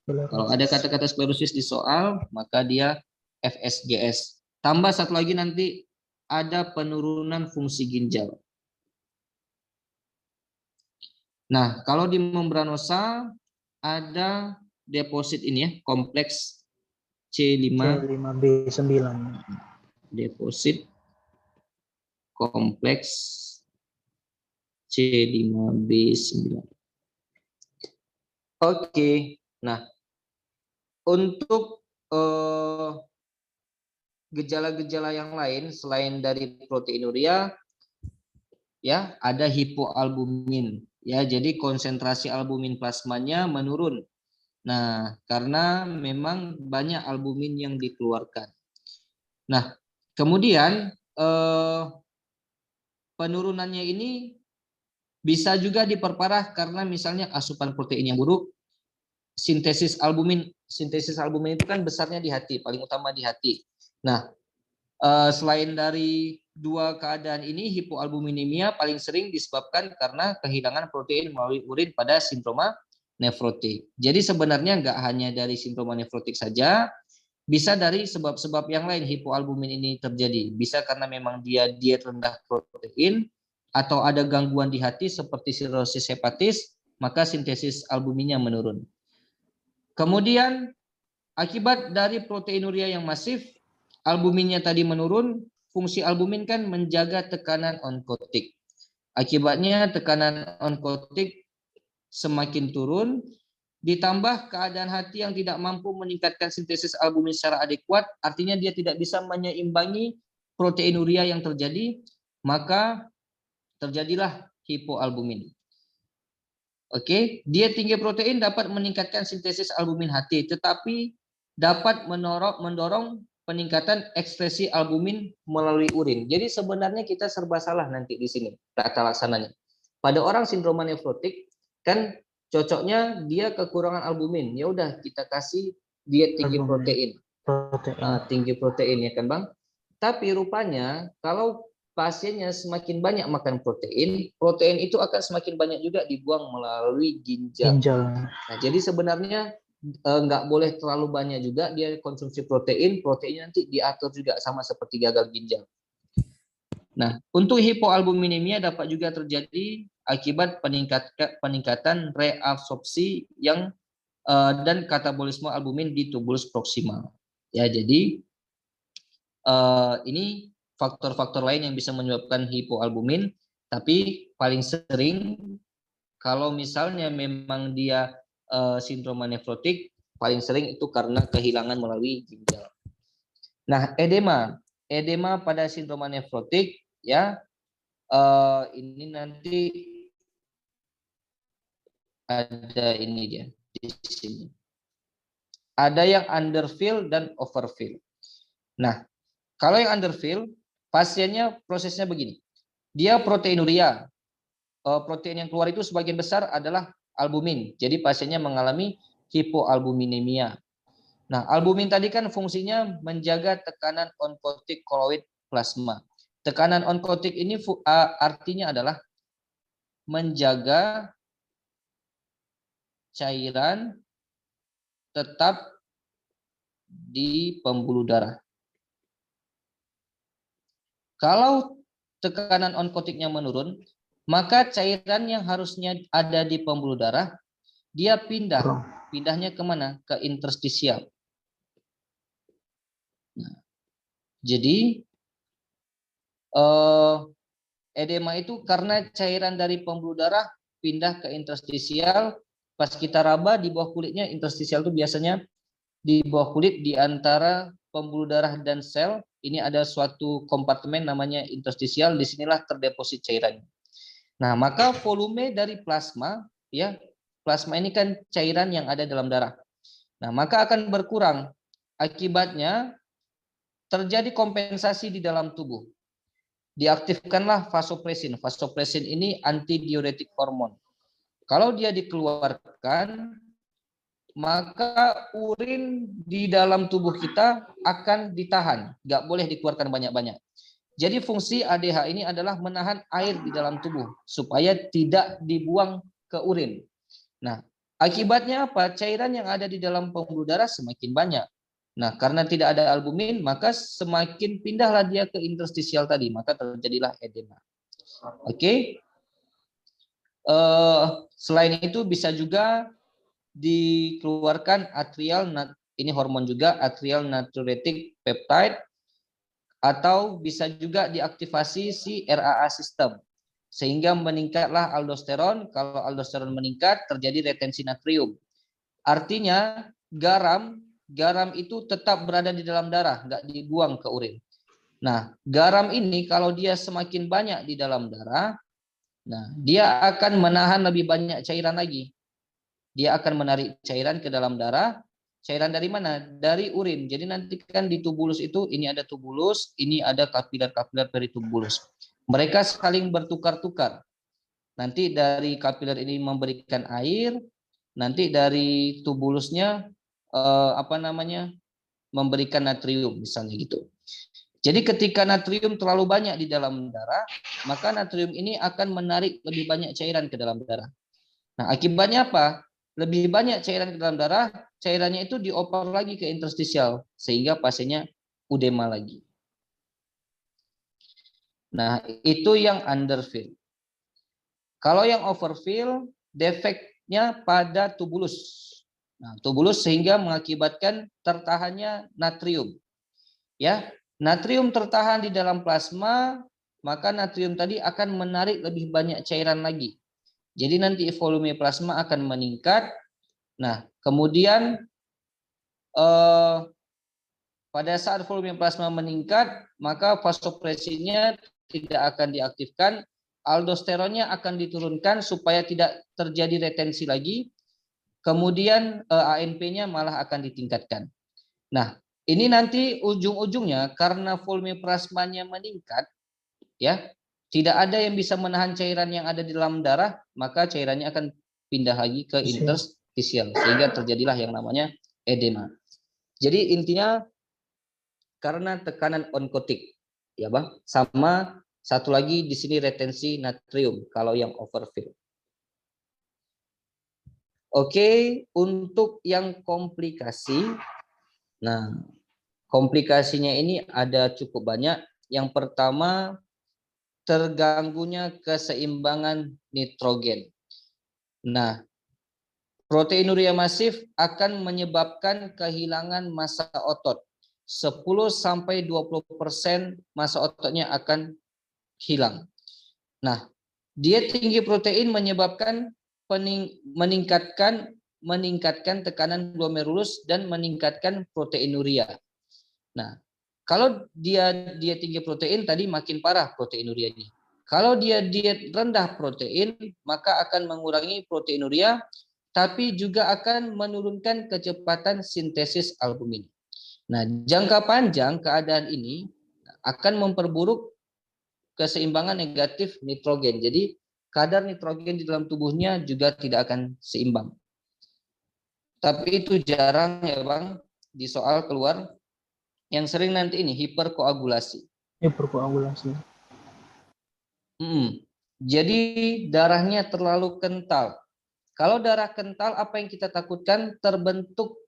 Kalau ada kata-kata sklerosis di soal, maka dia FSGS. Tambah satu lagi nanti ada penurunan fungsi ginjal. Nah, kalau di membranosa ada deposit ini ya, kompleks C5b9. Deposit kompleks C5b9. Oke. Nah, untuk gejala-gejala yang lain selain dari proteinuria, ya, ada hipoalbumin, ya, jadi konsentrasi albumin plasmanya menurun. Nah, karena memang banyak albumin yang dikeluarkan. Nah, kemudian penurunannya ini bisa juga diperparah karena misalnya asupan protein yang buruk. Sintesis albumin itu kan besarnya di hati, paling utama di hati. Nah, selain dari dua keadaan ini, hipoalbuminemia paling sering disebabkan karena kehilangan protein melalui urin pada sindroma nefrotik. Jadi sebenarnya nggak hanya dari sindroma nefrotik saja, bisa dari sebab-sebab yang lain hipoalbumin ini terjadi. Bisa karena memang dia diet rendah protein, atau ada gangguan di hati seperti sirosis hepatis, maka sintesis albuminnya menurun. Kemudian akibat dari proteinuria yang masif, albuminnya tadi menurun. Fungsi albumin kan menjaga tekanan onkotik. Akibatnya tekanan onkotik semakin turun, ditambah keadaan hati yang tidak mampu meningkatkan sintesis albumin secara adekuat, artinya dia tidak bisa menyeimbangi proteinuria yang terjadi, maka terjadilah hipoalbumin. Oke, diet tinggi protein dapat meningkatkan sintesis albumin hati, tetapi dapat mendorong peningkatan ekspresi albumin melalui urin. Jadi sebenarnya kita serba salah nanti di sini tata laksananya. Pada orang sindroma nefrotik kan cocoknya dia kekurangan albumin. Ya udah kita kasih diet tinggi protein. Tinggi protein ya kan Bang. Tapi rupanya kalau pasiennya semakin banyak makan protein, protein itu akan semakin banyak juga dibuang melalui ginjal. Nah, jadi sebenarnya nggak boleh terlalu banyak juga dia konsumsi protein, proteinnya nanti diatur juga sama seperti gagal ginjal. Nah, untuk hipoalbuminemia dapat juga terjadi akibat peningkatan reabsorpsi yang dan katabolisme albumin di tubulus proksimal. Ya, jadi ini faktor-faktor lain yang bisa menyebabkan hipoalbumin, tapi paling sering kalau misalnya memang dia sindroma nefrotik, paling sering itu karena kehilangan melalui ginjal. Nah, edema pada sindroma nefrotik ya, ini nanti ada ini dia di sini. Ada yang underfill dan overfill. Nah, kalau yang underfill, pasiennya prosesnya begini. Dia proteinuria. Protein yang keluar itu sebagian besar adalah albumin. Jadi pasiennya mengalami hipoalbuminemia. Nah, albumin tadi kan fungsinya menjaga tekanan onkotik koloid plasma. Tekanan onkotik ini artinya adalah menjaga cairan tetap di pembuluh darah. Kalau tekanan onkotiknya menurun, maka cairan yang harusnya ada di pembuluh darah, dia pindahnya kemana? Ke interstisial. Nah, jadi edema itu karena cairan dari pembuluh darah pindah ke interstisial. Pas kita raba di bawah kulitnya, interstisial itu biasanya di bawah kulit di antara pembuluh darah dan sel. Ini ada suatu kompartemen namanya interstisial. Disinilah terdeposit cairannya. Nah, maka volume dari plasma, ya, plasma ini kan cairan yang ada dalam darah. Nah, maka akan berkurang. Akibatnya terjadi kompensasi di dalam tubuh. Diaktifkanlah vasopresin. Vasopresin ini antidiuretik hormon. Kalau dia dikeluarkan, maka urin di dalam tubuh kita akan ditahan. Nggak boleh dikeluarkan banyak-banyak. Jadi fungsi ADH ini adalah menahan air di dalam tubuh supaya tidak dibuang ke urin. Nah, akibatnya apa? Cairan yang ada di dalam pembuluh darah semakin banyak. Nah, karena tidak ada albumin, maka semakin pindahlah dia ke interstisial tadi, maka terjadilah edema. Oke. Selain itu bisa juga dikeluarkan atrial, ini hormon juga, atrial natriuretic peptide, atau bisa juga diaktifasi si RAA system sehingga meningkatlah aldosteron. Kalau aldosteron meningkat terjadi retensi natrium. Artinya garam itu tetap berada di dalam darah, nggak dibuang ke urin. Nah, garam ini kalau dia semakin banyak di dalam darah, nah dia akan menahan lebih banyak cairan lagi. Dia akan menarik cairan ke dalam darah. Cairan dari mana? Dari urin. Jadi nanti kan di tubulus itu, ini ada tubulus, ini ada kapiler-kapiler peritubulus. Mereka saling bertukar-tukar. Nanti dari kapiler ini memberikan air, nanti dari tubulusnya memberikan natrium misalnya gitu. Jadi ketika natrium terlalu banyak di dalam darah, maka natrium ini akan menarik lebih banyak cairan ke dalam darah. Nah, akibatnya apa? Lebih banyak cairan ke dalam darah, cairannya itu dioper lagi ke interstisial sehingga pasiennya udema lagi. Nah, itu yang underfill. Kalau yang overfill, defeknya pada tubulus. Nah, tubulus sehingga mengakibatkan tertahannya natrium. Ya, natrium tertahan di dalam plasma, maka natrium tadi akan menarik lebih banyak cairan lagi. Jadi nanti volume plasma akan meningkat. Nah, kemudian pada saat volume plasma meningkat, maka vasopresinnya tidak akan diaktifkan, aldosteronnya akan diturunkan supaya tidak terjadi retensi lagi. Kemudian ANP-nya malah akan ditingkatkan. Nah, Ini nanti ujung-ujungnya karena volume plasmanya meningkat, ya, tidak ada yang bisa menahan cairan yang ada di dalam darah, maka cairannya akan pindah lagi ke interstisial sehingga terjadilah yang namanya edema. Jadi intinya karena tekanan onkotik, ya Bang. Sama satu lagi di sini retensi natrium kalau yang overfill. Oke, untuk yang komplikasi, nah komplikasinya ini ada cukup banyak. Yang pertama, terganggunya keseimbangan nitrogen. Nah, proteinuria masif akan menyebabkan kehilangan massa otot. 10-20% massa ototnya akan hilang. Nah, diet tinggi protein menyebabkan meningkatkan tekanan glomerulus dan meningkatkan proteinuria. Nah, kalau dia tinggi protein tadi makin parah proteinurianya. Kalau dia diet rendah protein, maka akan mengurangi proteinuria, tapi juga akan menurunkan kecepatan sintesis albumin. Nah, jangka panjang keadaan ini akan memperburuk keseimbangan negatif nitrogen. Jadi, kadar nitrogen di dalam tubuhnya juga tidak akan seimbang. Tapi itu jarang ya Bang, di soal keluar. Yang sering nanti ini hiperkoagulasi. Hiperkoagulasi. Jadi darahnya terlalu kental. Kalau darah kental, apa yang kita takutkan? Terbentuk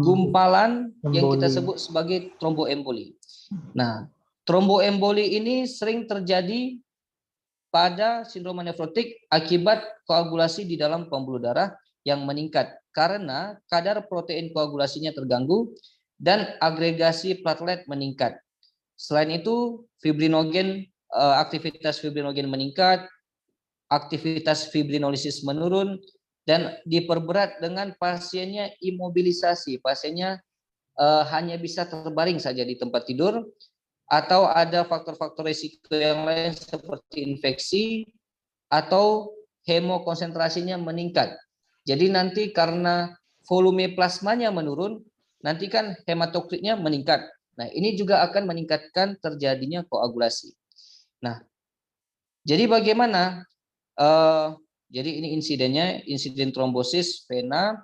gumpalan yang kita sebut sebagai tromboemboli. Nah, tromboemboli ini sering terjadi pada sindroma nefrotik akibat koagulasi di dalam pembuluh darah yang meningkat karena kadar protein koagulasinya terganggu dan agregasi platelet meningkat. Selain itu, aktivitas fibrinogen meningkat, aktivitas fibrinolisis menurun, dan diperberat dengan pasiennya imobilisasi. Pasiennya hanya bisa terbaring saja di tempat tidur, atau ada faktor-faktor risiko yang lain seperti infeksi, atau hemokonsentrasinya meningkat. Jadi nanti karena volume plasmanya menurun, nanti kan hematokritnya meningkat. Nah, ini juga akan meningkatkan terjadinya koagulasi. Nah, jadi bagaimana? Jadi ini insidennya, insiden trombosis vena,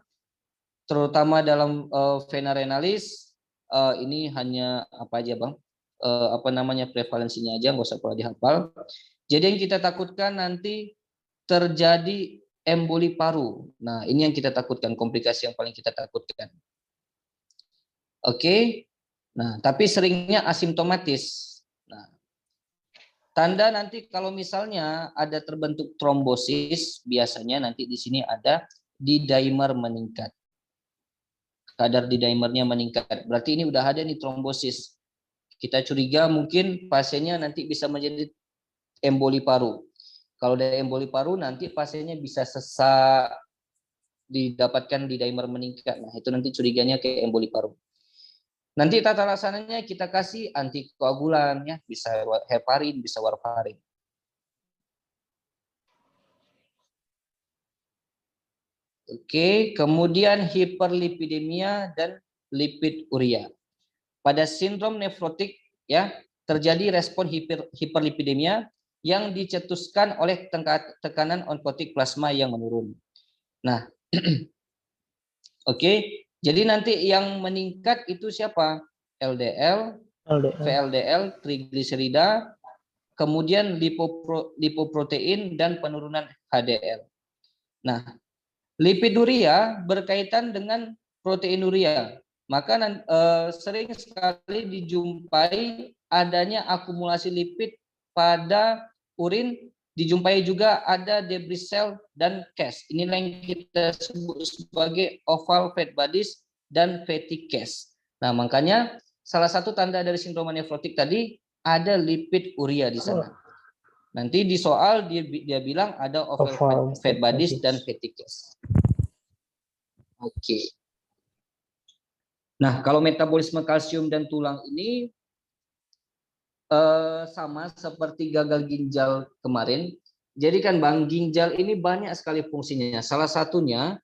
terutama dalam vena renalis. Ini hanya apa aja Bang? Apa namanya prevalensinya aja, nggak usah perlu dihafal. Jadi yang kita takutkan nanti terjadi emboli paru. Nah, ini yang kita takutkan, komplikasi yang paling kita takutkan. Oke. Nah, tapi seringnya asimptomatis. Nah, tanda nanti kalau misalnya ada terbentuk trombosis, biasanya nanti di sini ada D-dimer meningkat. Kadar D-dimernya meningkat. Berarti ini udah ada nih trombosis. Kita curiga mungkin pasiennya nanti bisa menjadi emboli paru. Kalau ada emboli paru, nanti pasiennya bisa sesak, didapatkan D-dimer meningkat. Nah, itu nanti curiganya ke emboli paru. Nanti tata laksananya kita kasih antikoagulan, ya, bisa heparin, bisa warfarin. Oke, kemudian hiperlipidemia dan lipid urea. Pada sindrom nefrotik, ya, terjadi respon hiperlipidemia yang dicetuskan oleh tekanan onkotik plasma yang menurun. Nah, oke, jadi nanti yang meningkat itu siapa? LDL, VLDL, trigliserida, kemudian lipoprotein dan penurunan HDL. Nah, lipiduria berkaitan dengan proteinuria. Maka sering sekali dijumpai adanya akumulasi lipid pada urin, dijumpai juga ada debris cell dan cache. Inilah yang kita sebut sebagai oval fat bodies dan fatty cache. Nah, makanya salah satu tanda dari sindrom nefrotik tadi ada lipid urea di sana. Nanti di soal dia bilang ada oval fat bodies dan fatty cache. Oke. Nah, kalau metabolisme kalsium dan tulang ini sama seperti gagal ginjal kemarin. Jadi kan Bang, ginjal ini banyak sekali fungsinya. Salah satunya,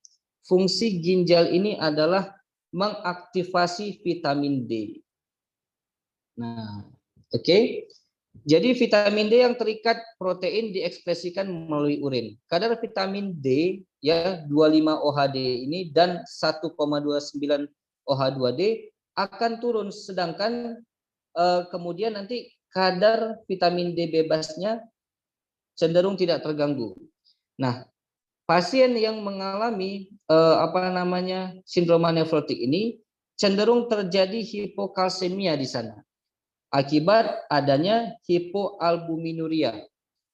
fungsi ginjal ini adalah mengaktifasi vitamin D. Nah, oke. Jadi vitamin D yang terikat protein diekspresikan melalui urin. Kadar vitamin D ya 25 OHD ini dan 1,29 OH2D akan turun, sedangkan kemudian nanti kadar vitamin D bebasnya cenderung tidak terganggu. Nah, pasien yang mengalami sindroma nefrotik ini cenderung terjadi hipokalsemia di sana akibat adanya hipoalbuminuria.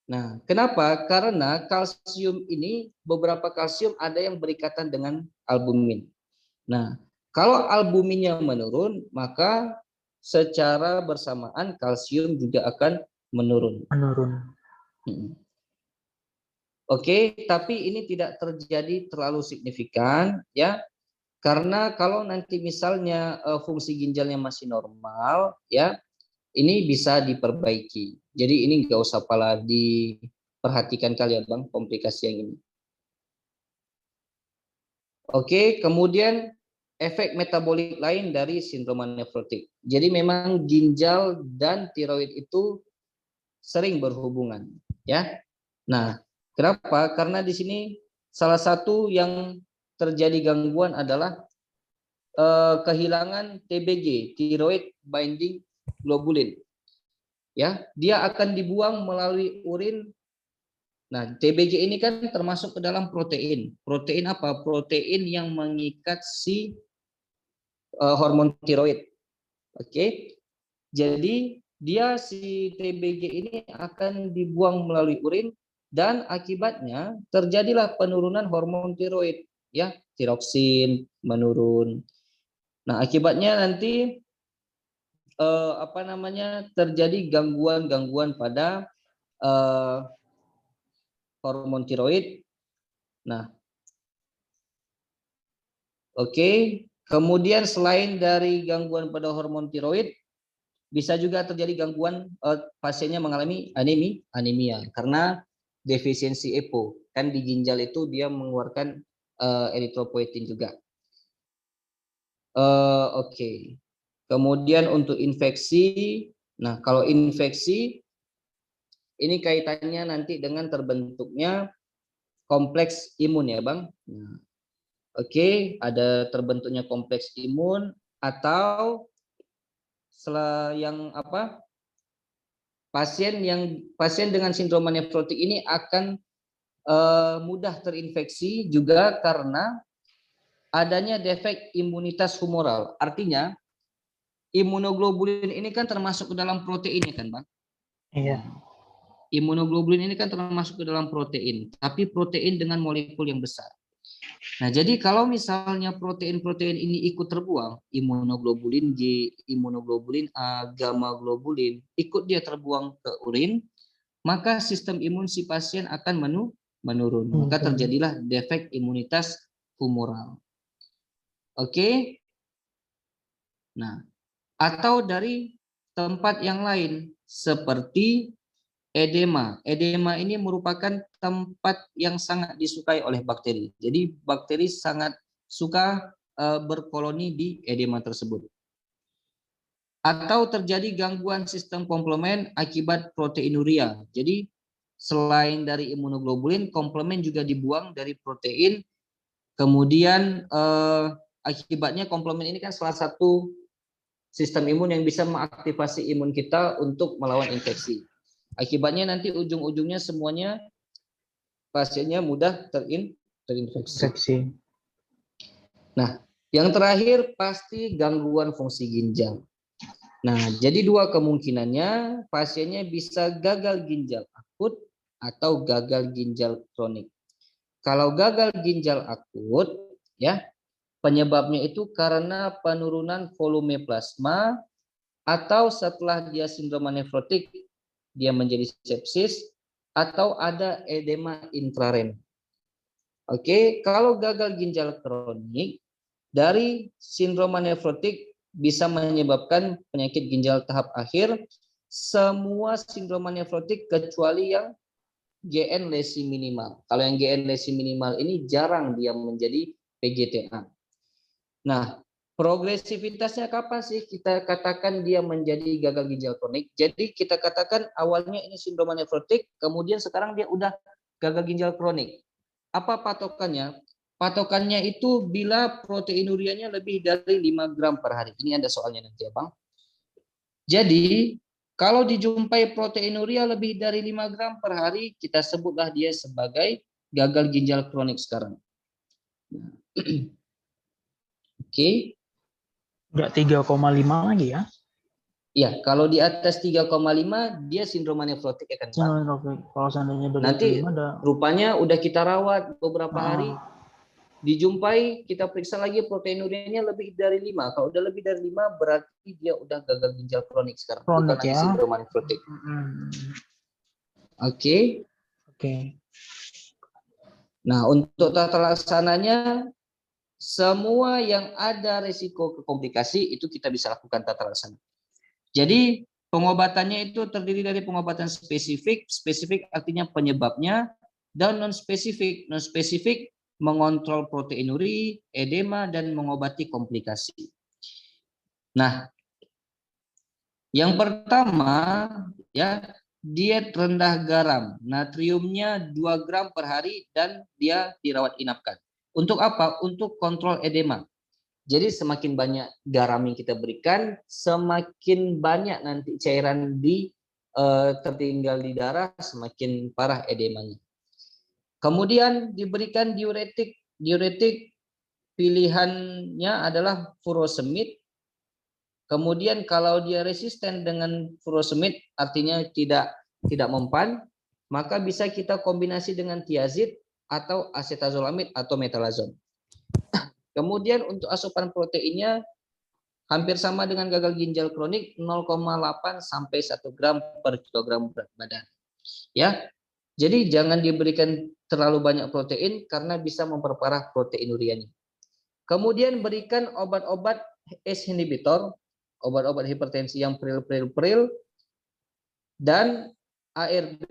Nah, kenapa? Karena kalsium ini, beberapa kalsium ada yang berikatan dengan albumin. Nah, kalau albuminnya menurun, maka secara bersamaan kalsium juga akan menurun. Oke, tapi ini tidak terjadi terlalu signifikan ya. Karena kalau nanti misalnya fungsi ginjalnya masih normal ya, ini bisa diperbaiki. Jadi ini nggak usah pala diperhatikan kali ya Bang, komplikasi yang ini. Oke, kemudian efek metabolik lain dari sindroma nefrotik. Jadi memang ginjal dan tiroid itu sering berhubungan, ya. Nah, kenapa? Karena di sini salah satu yang terjadi gangguan adalah kehilangan TBG, thyroid binding globulin. Ya, dia akan dibuang melalui urin. Nah, TBG ini kan termasuk ke dalam protein. Protein apa? Protein yang mengikat si hormon tiroid. Oke. Jadi dia si TBG ini akan dibuang melalui urin dan akibatnya terjadilah penurunan hormon tiroid, ya, tiroksin menurun. Nah, akibatnya nanti terjadi gangguan-gangguan pada hormon tiroid. Nah, oke. Kemudian selain dari gangguan pada hormon tiroid, bisa juga terjadi gangguan pasiennya mengalami anemia karena defisiensi EPO. Kan di ginjal itu dia mengeluarkan eritropoietin juga. Oke. Kemudian untuk infeksi, nah kalau infeksi ini kaitannya nanti dengan terbentuknya kompleks imun ya Bang. Nah, oke, ada terbentuknya kompleks imun atau pasien dengan sindroma nefrotik ini akan mudah terinfeksi juga karena adanya defek imunitas humoral. Artinya imunoglobulin ini kan termasuk ke dalam proteinnya kan Bang? Iya. Imunoglobulin ini kan termasuk ke dalam protein, tapi protein dengan molekul yang besar. Nah, jadi kalau misalnya protein-protein ini ikut terbuang, imunoglobulin G, imunoglobulin A, gamma globulin, ikut dia terbuang ke urin, maka sistem imun si pasien akan menurun. Maka terjadilah defek imunitas humoral. Oke? Nah, atau dari tempat yang lain seperti edema. Edema ini merupakan tempat yang sangat disukai oleh bakteri. Jadi bakteri sangat suka berkoloni di edema tersebut. Atau terjadi gangguan sistem komplement akibat proteinuria. Jadi selain dari imunoglobulin, komplement juga dibuang dari protein. Kemudian akibatnya komplement ini kan salah satu sistem imun yang bisa mengaktifasi imun kita untuk melawan infeksi. Akibatnya nanti ujung-ujungnya semuanya pasiennya mudah terinfeksi. Nah, yang terakhir pasti gangguan fungsi ginjal. Nah, jadi dua kemungkinannya pasiennya bisa gagal ginjal akut atau gagal ginjal kronik. Kalau gagal ginjal akut, ya, penyebabnya itu karena penurunan volume plasma atau setelah dia sindroma nefrotik dia menjadi sepsis atau ada edema intraren. Oke, kalau gagal ginjal kronik dari sindroma nefrotik bisa menyebabkan penyakit ginjal tahap akhir, semua sindroma nefrotik kecuali yang GN lesi minimal. Kalau yang GN lesi minimal ini jarang dia menjadi PGTA. Nah, Progresivitasnya kapan sih kita katakan dia menjadi gagal ginjal kronik? Jadi kita katakan awalnya ini sindroma nefrotik, kemudian sekarang dia udah gagal ginjal kronik. Apa patokannya? Patokannya itu bila proteinurianya lebih dari 5 gram per hari. Ini ada soalnya nanti ya Bang. Jadi kalau dijumpai proteinuria lebih dari 5 gram per hari, kita sebutlah dia sebagai gagal ginjal kronik sekarang. Oke. Enggak 3,5 lagi ya? Ya, kalau di atas 3,5 dia sindroma nefrotik ya kan, Pak? Kalau seandainya dari Nanti 5 ada rupanya udah kita rawat beberapa hari, dijumpai kita periksa lagi proteinurianya lebih dari 5. Kalau udah lebih dari 5 berarti dia udah gagal ginjal kronik sekarang, bukan kronik lagi ya. sindroma nefrotik. Oke. Nah, untuk tata laksananya semua yang ada risiko ke komplikasi itu kita bisa lakukan tata laksana. Jadi pengobatannya itu terdiri dari pengobatan spesifik, spesifik artinya penyebabnya, dan non spesifik. Non spesifik mengontrol proteinuri, edema, dan mengobati komplikasi. Nah, yang pertama ya diet rendah garam, natriumnya 2 gram per hari dan dia dirawat inapkan. Untuk apa? Untuk kontrol edema. Jadi semakin banyak garam yang kita berikan, semakin banyak nanti cairan tertinggal di darah, semakin parah edemanya. Kemudian diberikan diuretik. Diuretik pilihannya adalah furosemid. Kemudian kalau dia resisten dengan furosemid, artinya tidak mempan, maka bisa kita kombinasi dengan tiazid atau acetazolamid atau metalazon. Kemudian untuk asupan proteinnya hampir sama dengan gagal ginjal kronik 0,8 sampai 1 gram per kilogram berat badan. Ya. Jadi jangan diberikan terlalu banyak protein karena bisa memperparah proteinurianya. Kemudian berikan obat-obat ACE inhibitor, obat-obat hipertensi yang pril dan ARB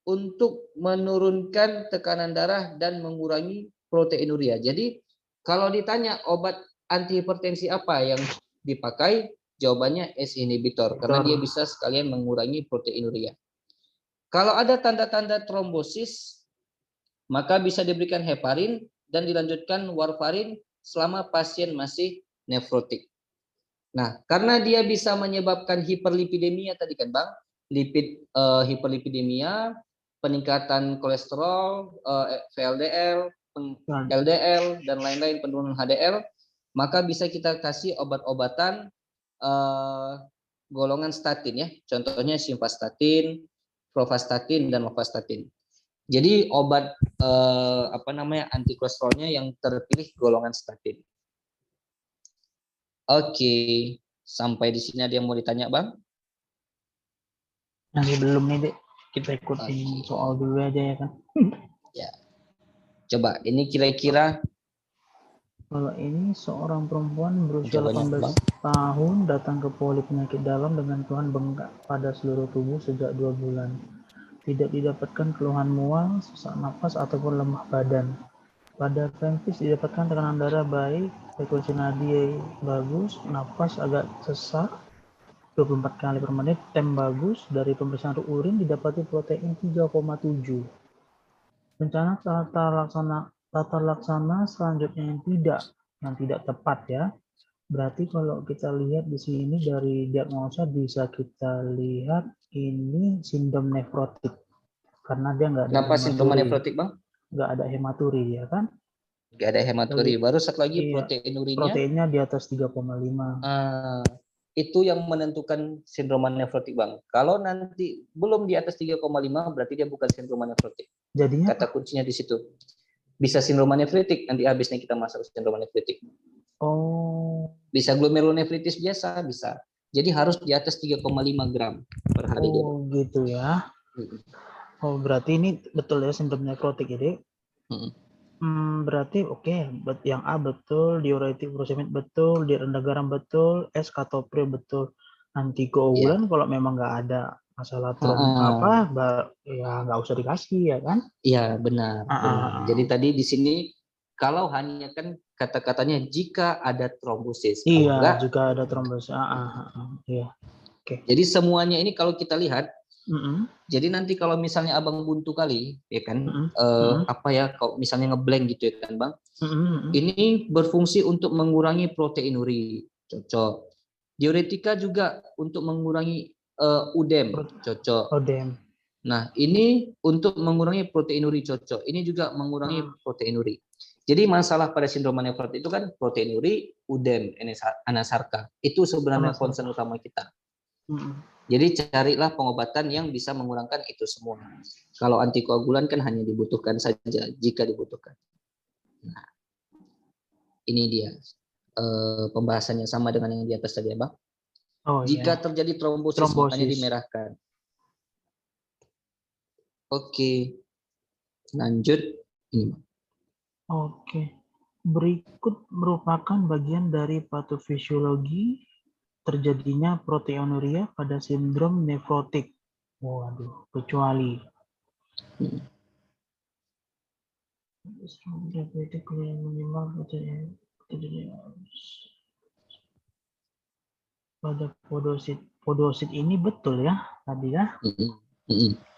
untuk menurunkan tekanan darah dan mengurangi proteinuria. Jadi kalau ditanya obat antihipertensi apa yang dipakai, jawabannya ACE inhibitor karena dia bisa sekalian mengurangi proteinuria. Kalau ada tanda-tanda trombosis, maka bisa diberikan heparin dan dilanjutkan warfarin selama pasien masih nefrotik. Nah, karena dia bisa menyebabkan hiperlipidemia tadi kan Bang, hiperlipidemia, peningkatan kolesterol, VLDL, LDL dan lain-lain, penurunan HDL, maka bisa kita kasih obat-obatan golongan statin ya. Contohnya simvastatin, pravastatin dan lovastatin. Jadi obat anti kolesterolnya yang terpilih golongan statin. Oke, sampai di sini ada yang mau ditanya, Bang? Nanti belum nih, Dek. Kita ikutin soal dulu aja ya kan. Ya. Coba ini kira-kira kalau ini seorang perempuan berusia 18 tahun datang ke polipenyakit dalam dengan keluhan bengkak pada seluruh tubuh sejak 2 bulan. Tidak didapatkan keluhan mual, sesak napas ataupun lemah badan. Pada pelvis didapatkan tekanan darah baik, frekuensi nadi bagus, napas agak sesak 24 kali per menit, tem bagus. Dari pemeriksaan urin didapati protein 3,7. Rencana tata laksana selanjutnya yang tidak tepat ya. Berarti kalau kita lihat di sini dari diagnosa bisa kita lihat ini sindrom nefrotik karena dia nggak ada kenapa sindrom nefrotik, Bang? Nggak ada hematuri ya kan? Nggak ada hematuri. Baru satu lagi proteinnya di atas 3,5. Itu yang menentukan sindrom nefrotik, Bang. Kalau nanti belum di atas 3,5 berarti dia bukan sindrom nefrotik. Jadinya kata kuncinya di situ. Bisa sindrom nefritik, nanti habisnya kita masuk sindrom nefritik. Oh. Bisa glomerulonefritis biasa, bisa. Jadi harus di atas 3,5 gram per hari. Oh, gitu ya. Oh, berarti ini betul ya sindrom nefrotik jadi. Berarti oke. Yang A betul, diuretik furosemid betul, diet rendah garam betul, S katopril betul. Antikoagulan kalau memang nggak ada masalah ya nggak usah dikasih ya kan? Iya benar. Jadi tadi di sini kalau hanya kan kata-katanya jika ada trombosis. Kalau Iya, enggak, juga ada trombosis. Iya. Oke. jadi semuanya ini kalau kita lihat, Mm-mm. jadi nanti kalau misalnya abang buntu kali, ya kan, Mm-mm. apa ya, kalau misalnya ngeblank gitu ya kan bang, Mm-mm. ini berfungsi untuk mengurangi proteinuri, cocok. Diuretika juga untuk mengurangi udem, cocok. Odem. Nah, ini untuk mengurangi proteinuri, cocok. Ini juga mengurangi proteinuri. Jadi masalah pada sindrom nefrotik itu kan proteinuri, udem, anasarka. Itu sebenarnya concern utama kita. Jadi carilah pengobatan yang bisa mengurangkan itu semua. Kalau antikoagulan kan hanya dibutuhkan saja jika dibutuhkan. Nah, ini dia pembahasannya sama dengan yang di atas tadi ya Bang. Jika terjadi trombosis, makanya dimerahkan. Oke, lanjut. Ini. Oke. Berikut merupakan bagian dari patofisiologi terjadinya proteinuria pada sindrom nefrotik. Waduh, kecuali diabetik yang minimal pada podosit. Podosit ini betul ya tadi ya?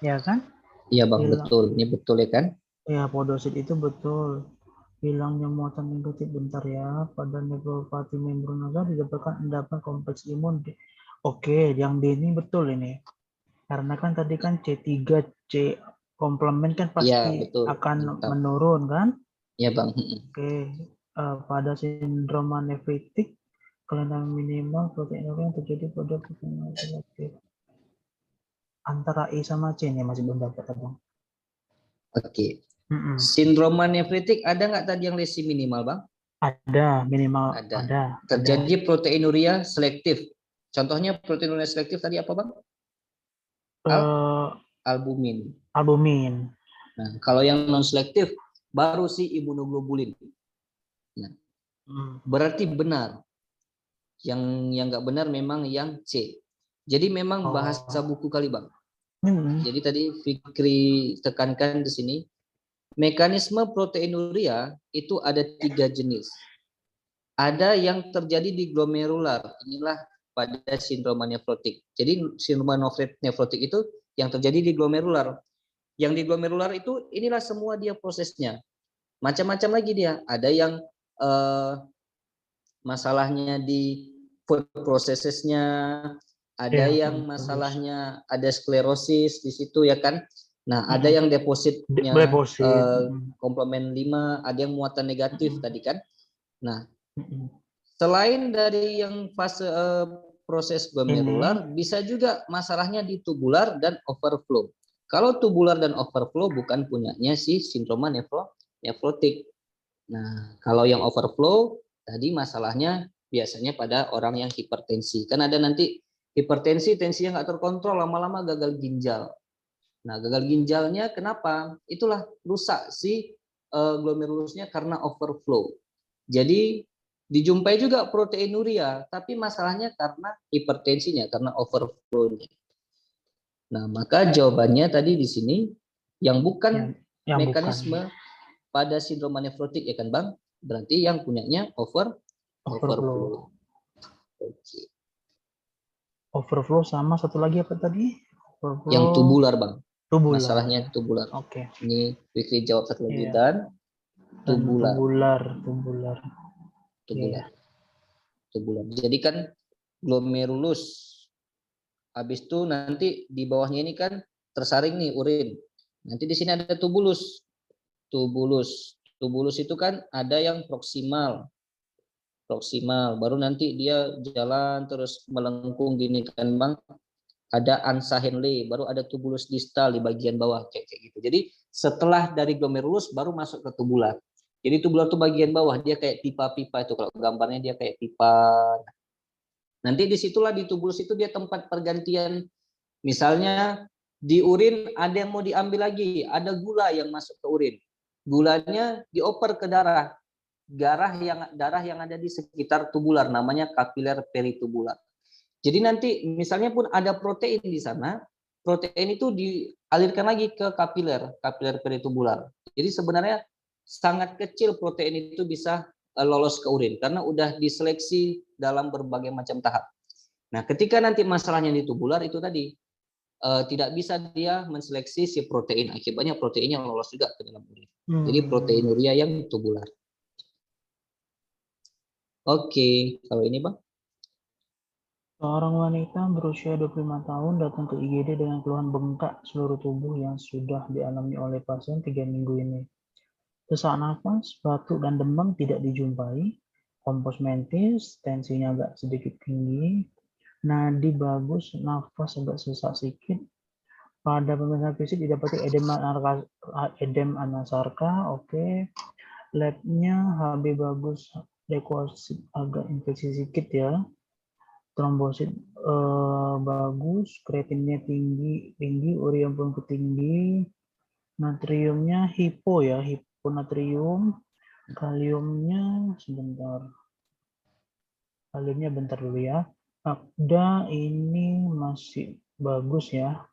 Ya kan? Iya Bang, betul. Ini betul ya kan? Ya, podosit itu betul. Hilangnya muatan negatif bentar ya. Pada nefropati membranosa didapatkan endapan kompleks imun. Oke, yang D ini betul ini. Karena kan tadi kan C3, C komplement kan pasti akan menurun kan? Iya Bang. Oke, pada sindrom nefritik, kelainan minimal proteinuria yang terjadi pada pertemuan selektif. Antara E sama C ini masih belum dapat Bang. Oke. Sindrom nefritik ada nggak tadi yang lesi minimal Bang? Ada, minimal ada. Terjadi proteinuria selektif. Contohnya proteinuria selektif tadi apa Bang? Albumin. Albumin. Nah, kalau yang non selektif baru si imunoglobulin. Nah, berarti benar. Yang nggak benar memang yang C. Jadi memang bahasa buku kali Bang. Jadi tadi Fikri tekankan di sini, mekanisme proteinuria itu ada 3 jenis. Ada yang terjadi di glomerular, inilah pada sindrom nefrotik. Jadi sindrom nefrotik itu yang terjadi di glomerular. Yang di glomerular itu inilah semua dia prosesnya. Macam-macam lagi dia. Ada yang masalahnya di food processesnya, ada yang masalahnya ada sklerosis di situ ya kan. Nah, ada yang depositnya komplement 5, ada yang muatan negatif tadi kan. Nah, selain dari yang fase proses glomerular, bisa juga masalahnya di tubular dan overflow. Kalau tubular dan overflow bukan punyanya si sindroma nefrotik. Nah, kalau yang overflow tadi masalahnya biasanya pada orang yang hipertensi. Kan ada nanti hipertensi, tensinya nggak terkontrol, lama-lama gagal ginjal. Nah, gagal ginjalnya kenapa? Itulah rusak si glomerulusnya karena overflow. Jadi dijumpai juga proteinuria, tapi masalahnya karena hipertensinya, karena overflow-nya. Nah, maka jawabannya tadi di sini yang bukan mekanisme pada sindrom nefrotik ya kan Bang? Berarti yang punyanya overflow. Oke. Overflow sama satu lagi apa tadi? Overflow. Yang tubular Bang. Tubular. Masalahnya tubular. Oke. Ini Fikri jawab satu lagi dan tubular. Tubular. Jadi kan glomerulus. Habis itu nanti di bawahnya ini kan tersaring nih urin. Nanti di sini ada tubulus. Tubulus itu kan ada yang proksimal. Baru nanti dia jalan terus melengkung gini kan Bang. Ada ansa Henle, baru ada tubulus distal di bagian bawah kayak gitu. Jadi setelah dari glomerulus baru masuk ke tubular. Jadi tubular itu bagian bawah, dia kayak pipa-pipa itu, kalau gambarnya dia kayak pipa. Nanti disitulah di tubulus itu dia tempat pergantian. Misalnya di urin ada yang mau diambil lagi, ada gula yang masuk ke urin. Gulanya dioper ke darah. Darah yang ada di sekitar tubular namanya kapiler peritubular. Jadi nanti misalnya pun ada protein di sana, protein itu dialirkan lagi ke kapiler peritubular. Jadi sebenarnya sangat kecil protein itu bisa lolos ke urin karena udah diseleksi dalam berbagai macam tahap. Nah, ketika nanti masalahnya di tubular itu tadi tidak bisa dia menseleksi si protein, akibatnya proteinnya lolos juga ke dalam urin. Jadi proteinuria yang tubular. Oke, kalau ini Bang. Seorang wanita berusia 25 tahun datang ke IGD dengan keluhan bengkak seluruh tubuh yang sudah dialami oleh pasien 3 minggu ini. Sesak nafas, batuk, dan demam tidak dijumpai. Kompos mentis, tensinya agak sedikit tinggi. Nadi bagus, nafas agak sesak sedikit. Pada pemeriksaan fisik didapati edem anasarka, oke. Labnya HB bagus, leukosit agak infeksi sedikit ya. Trombosit bagus, kreatinnya tinggi, urium pun tinggi, natriumnya hipo ya, hiponatrium, kaliumnya sebentar, kaliumnya bentar dulu ya. Akda ini masih bagus ya,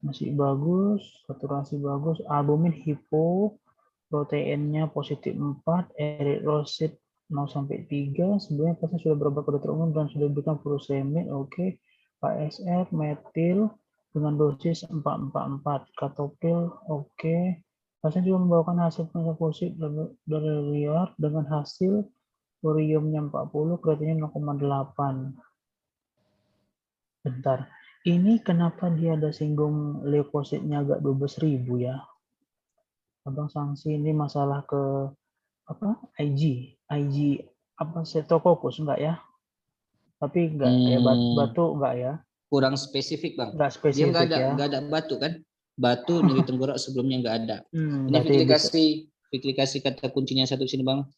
masih bagus, saturasi bagus, albumin hipo, proteinnya positif 4, eritrosit 0-3, sebelumnya pasien sudah berobat ke dokter umum dan sudah diberikan furosemid, oke. KSR, metil dengan dosis 444, katopril, oke. Pasien juga membawakan hasil pemeriksaan positif dari liar dengan hasil uriumnya 40, kreatinnya 0,8. Bentar, ini kenapa dia ada singgung leukositnya agak 12.000 ya? Abang sanksi ini masalah ke apa IG apa Streptococcus enggak ya? Tapi enggak ya batuk enggak ya? Kurang spesifik Bang. Enggak Dia spesifik ya. nggak ada batuk kan? Batu nyeri tenggorok sebelumnya nggak ada. Ini fiklikasi kata kuncinya satu sini Bang.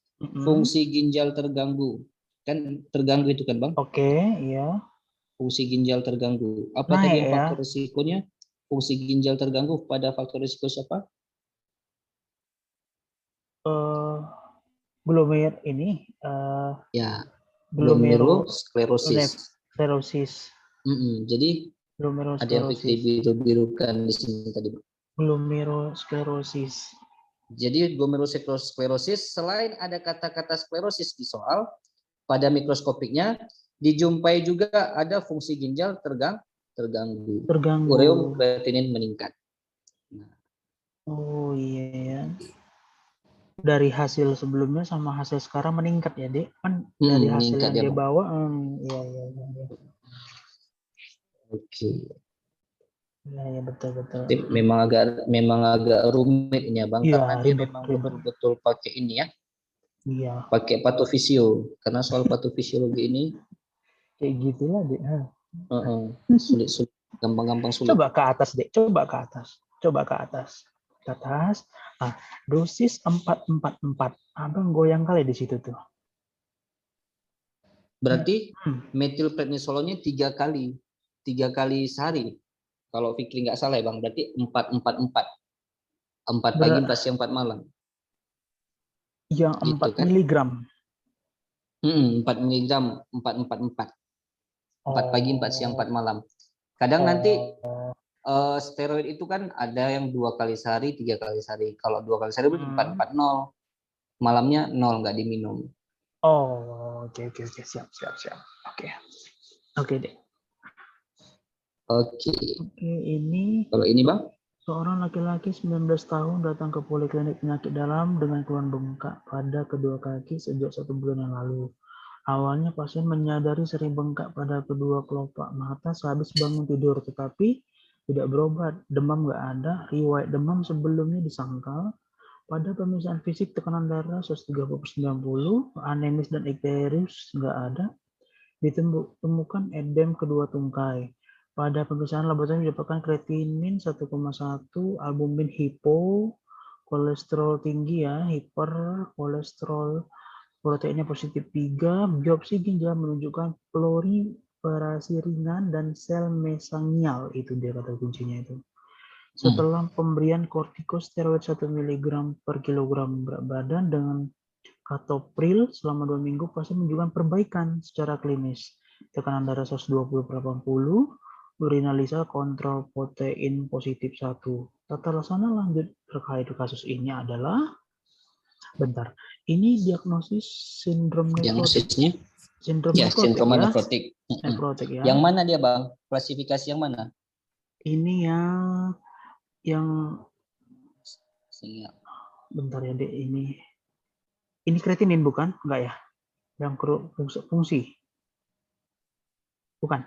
Fungsi ginjal terganggu. Kan terganggu itu kan Bang? Oke, iya. Fungsi ginjal terganggu. Apa tadi yang faktor risikonya? Fungsi ginjal terganggu pada faktor risiko siapa? Glomer ini ya glomerulosklerosis. Jadi ada yang biru-birukan di sini tadi. Glomerulosklerosis. Jadi glomerulosklerosis selain ada kata-kata sklerosis di soal, pada mikroskopiknya dijumpai juga ada fungsi ginjal terganggu. Ureum kreatinin meningkat. Nah. Oh iya ya. Dari hasil sebelumnya sama hasil sekarang meningkat ya, Dek? Kan dari hasil yang dia bawa, iya. Oke. Ya, betul. Memang agak rumit ini ya Bang, karena dia memang betul-betul pakai ini ya. Iya. Pakai patofisio, karena soal patofisiologi ini kayak gitulah Dek. Sulit, gampang sulit. Coba ke atas Dek, coba ke atas. Dosis 444. Abang goyang kali di situ tuh. Berarti metilprednisolonnya 3 kali sehari. Kalau Fikri nggak salah ya Bang, berarti 444. 4 pagi, 4 siang, 4 malam. Yang 4 miligram. 4 miligram, 444. 4 pagi, 4 siang, 4 malam. Kadang nanti steroid itu kan ada yang 2 kali sehari, 3 kali sehari. Kalau 2 kali sehari berarti 440. Malamnya 0, nggak diminum. Oke. Siap. Oke deh. Oke, ini kalau ini Bang? Seorang laki-laki 19 tahun datang ke poliklinik penyakit dalam dengan keluhan bengkak pada kedua kaki sejak 1 bulan yang lalu. Awalnya pasien menyadari sering bengkak pada kedua kelopak mata sehabis bangun tidur, tetapi tidak berobat. Demam nggak ada, riwayat demam sebelumnya disangkal. Pada pemeriksaan fisik tekanan darah 130/90, anemis dan icterius nggak ada. Ditemukan edem kedua tungkai. Pada pemeriksaan laboratorium didapatkan kreatinin 1,1, albumin hipo, kolesterol tinggi ya, hiperkolesterol, proteinnya positif 3, biopsi ginjal menunjukkan proliferasi ringan dan sel mesangial, itu dia kata kuncinya itu. Setelah pemberian kortikosteroid 1 mg per kilogram berat badan dengan katopril selama 2 minggu, pasien menunjukkan perbaikan secara klinis. Tekanan darah 120/80, urinalisa kontrol protein positif 1. Tata laksana lanjut terkait kasus ini adalah Bentar. Ini diagnosis sindrom nefrotik. Diagnosisnya? Sindrom Ya, nefrotik sindrom ya. nefrotik. Nefrotik ya. Yang mana dia, Bang? Klasifikasi yang mana? Ini yang Sinyal. bentar ya, Dek, ini kreatinin bukan? Enggak ya? Yang fungsi. Bukan.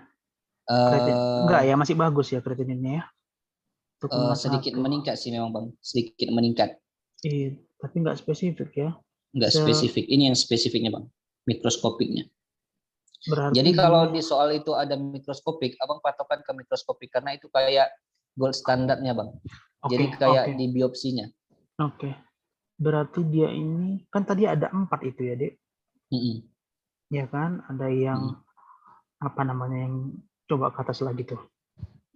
Enggak ya, masih bagus ya kreatininnya ya. Sedikit meningkat sih memang, Bang. Sedikit meningkat. Iya, tapi enggak spesifik ya. Enggak spesifik. Ini yang spesifiknya, Bang. Mikroskopiknya. Berarti jadi kalau di soal itu ada mikroskopik, Abang patokan ke mikroskopik karena itu kayak gold standarnya, Bang. Jadi kayak di biopsinya. Oke. Berarti dia ini kan tadi ada 4 itu ya, Dek? Ya kan? Ada yang apa namanya, yang coba ke atas lagi tuh.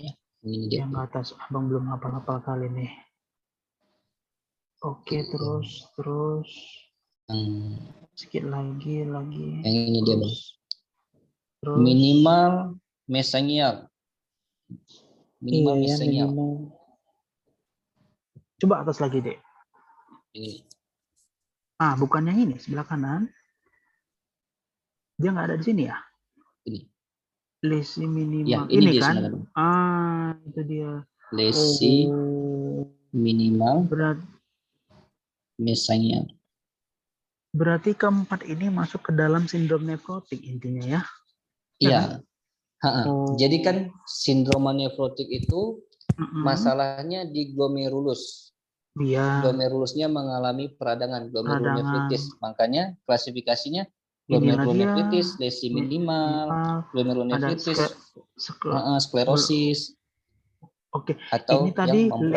Ya, ini dia. Yang ke atas Abang belum hafal-hafal kali nih. Oke, terus sedikit lagi. Yang ini dia, Bang. Terus minimal mesangial. Minimal mesangial. Coba atas lagi, Dek. Ini. Bukan yang ini, sebelah kanan. Dia nggak ada di sini ya? Ini. Lesi minimal. Ya, ini kan? Sebenarnya. Itu dia. Lesi minimal mesangial. Berarti keempat ini masuk ke dalam sindrom nefrotik intinya ya? Iya. Jadi kan sindrom nefrotik itu masalahnya di glomerulus. Iya. Glomerulusnya mengalami peradangan, glomerulonefritis. Makanya klasifikasinya glomerulonefritis, lesi minimal, glomerulonefritis, sklerosis. Oke, atau ini tadi yang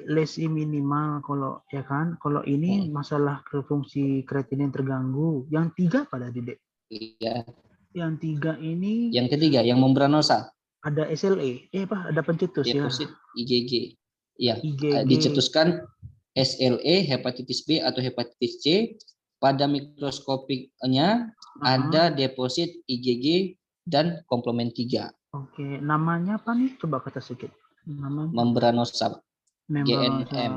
lesi minimal kalau ya kan. Kalau ini masalah fungsi kreatinin terganggu. Yang 3 pada Dek? Iya. Yang 3 ini. Yang ketiga yang membranosa. Ada SLE. Ada pencetus ya. Deposit IgG. Ya. Dicetuskan SLE, hepatitis B atau hepatitis C. Pada mikroskopiknya ada deposit IgG dan komplement 3. Oke, namanya apa nih? Coba kata sedikit. Membranosa. GNM.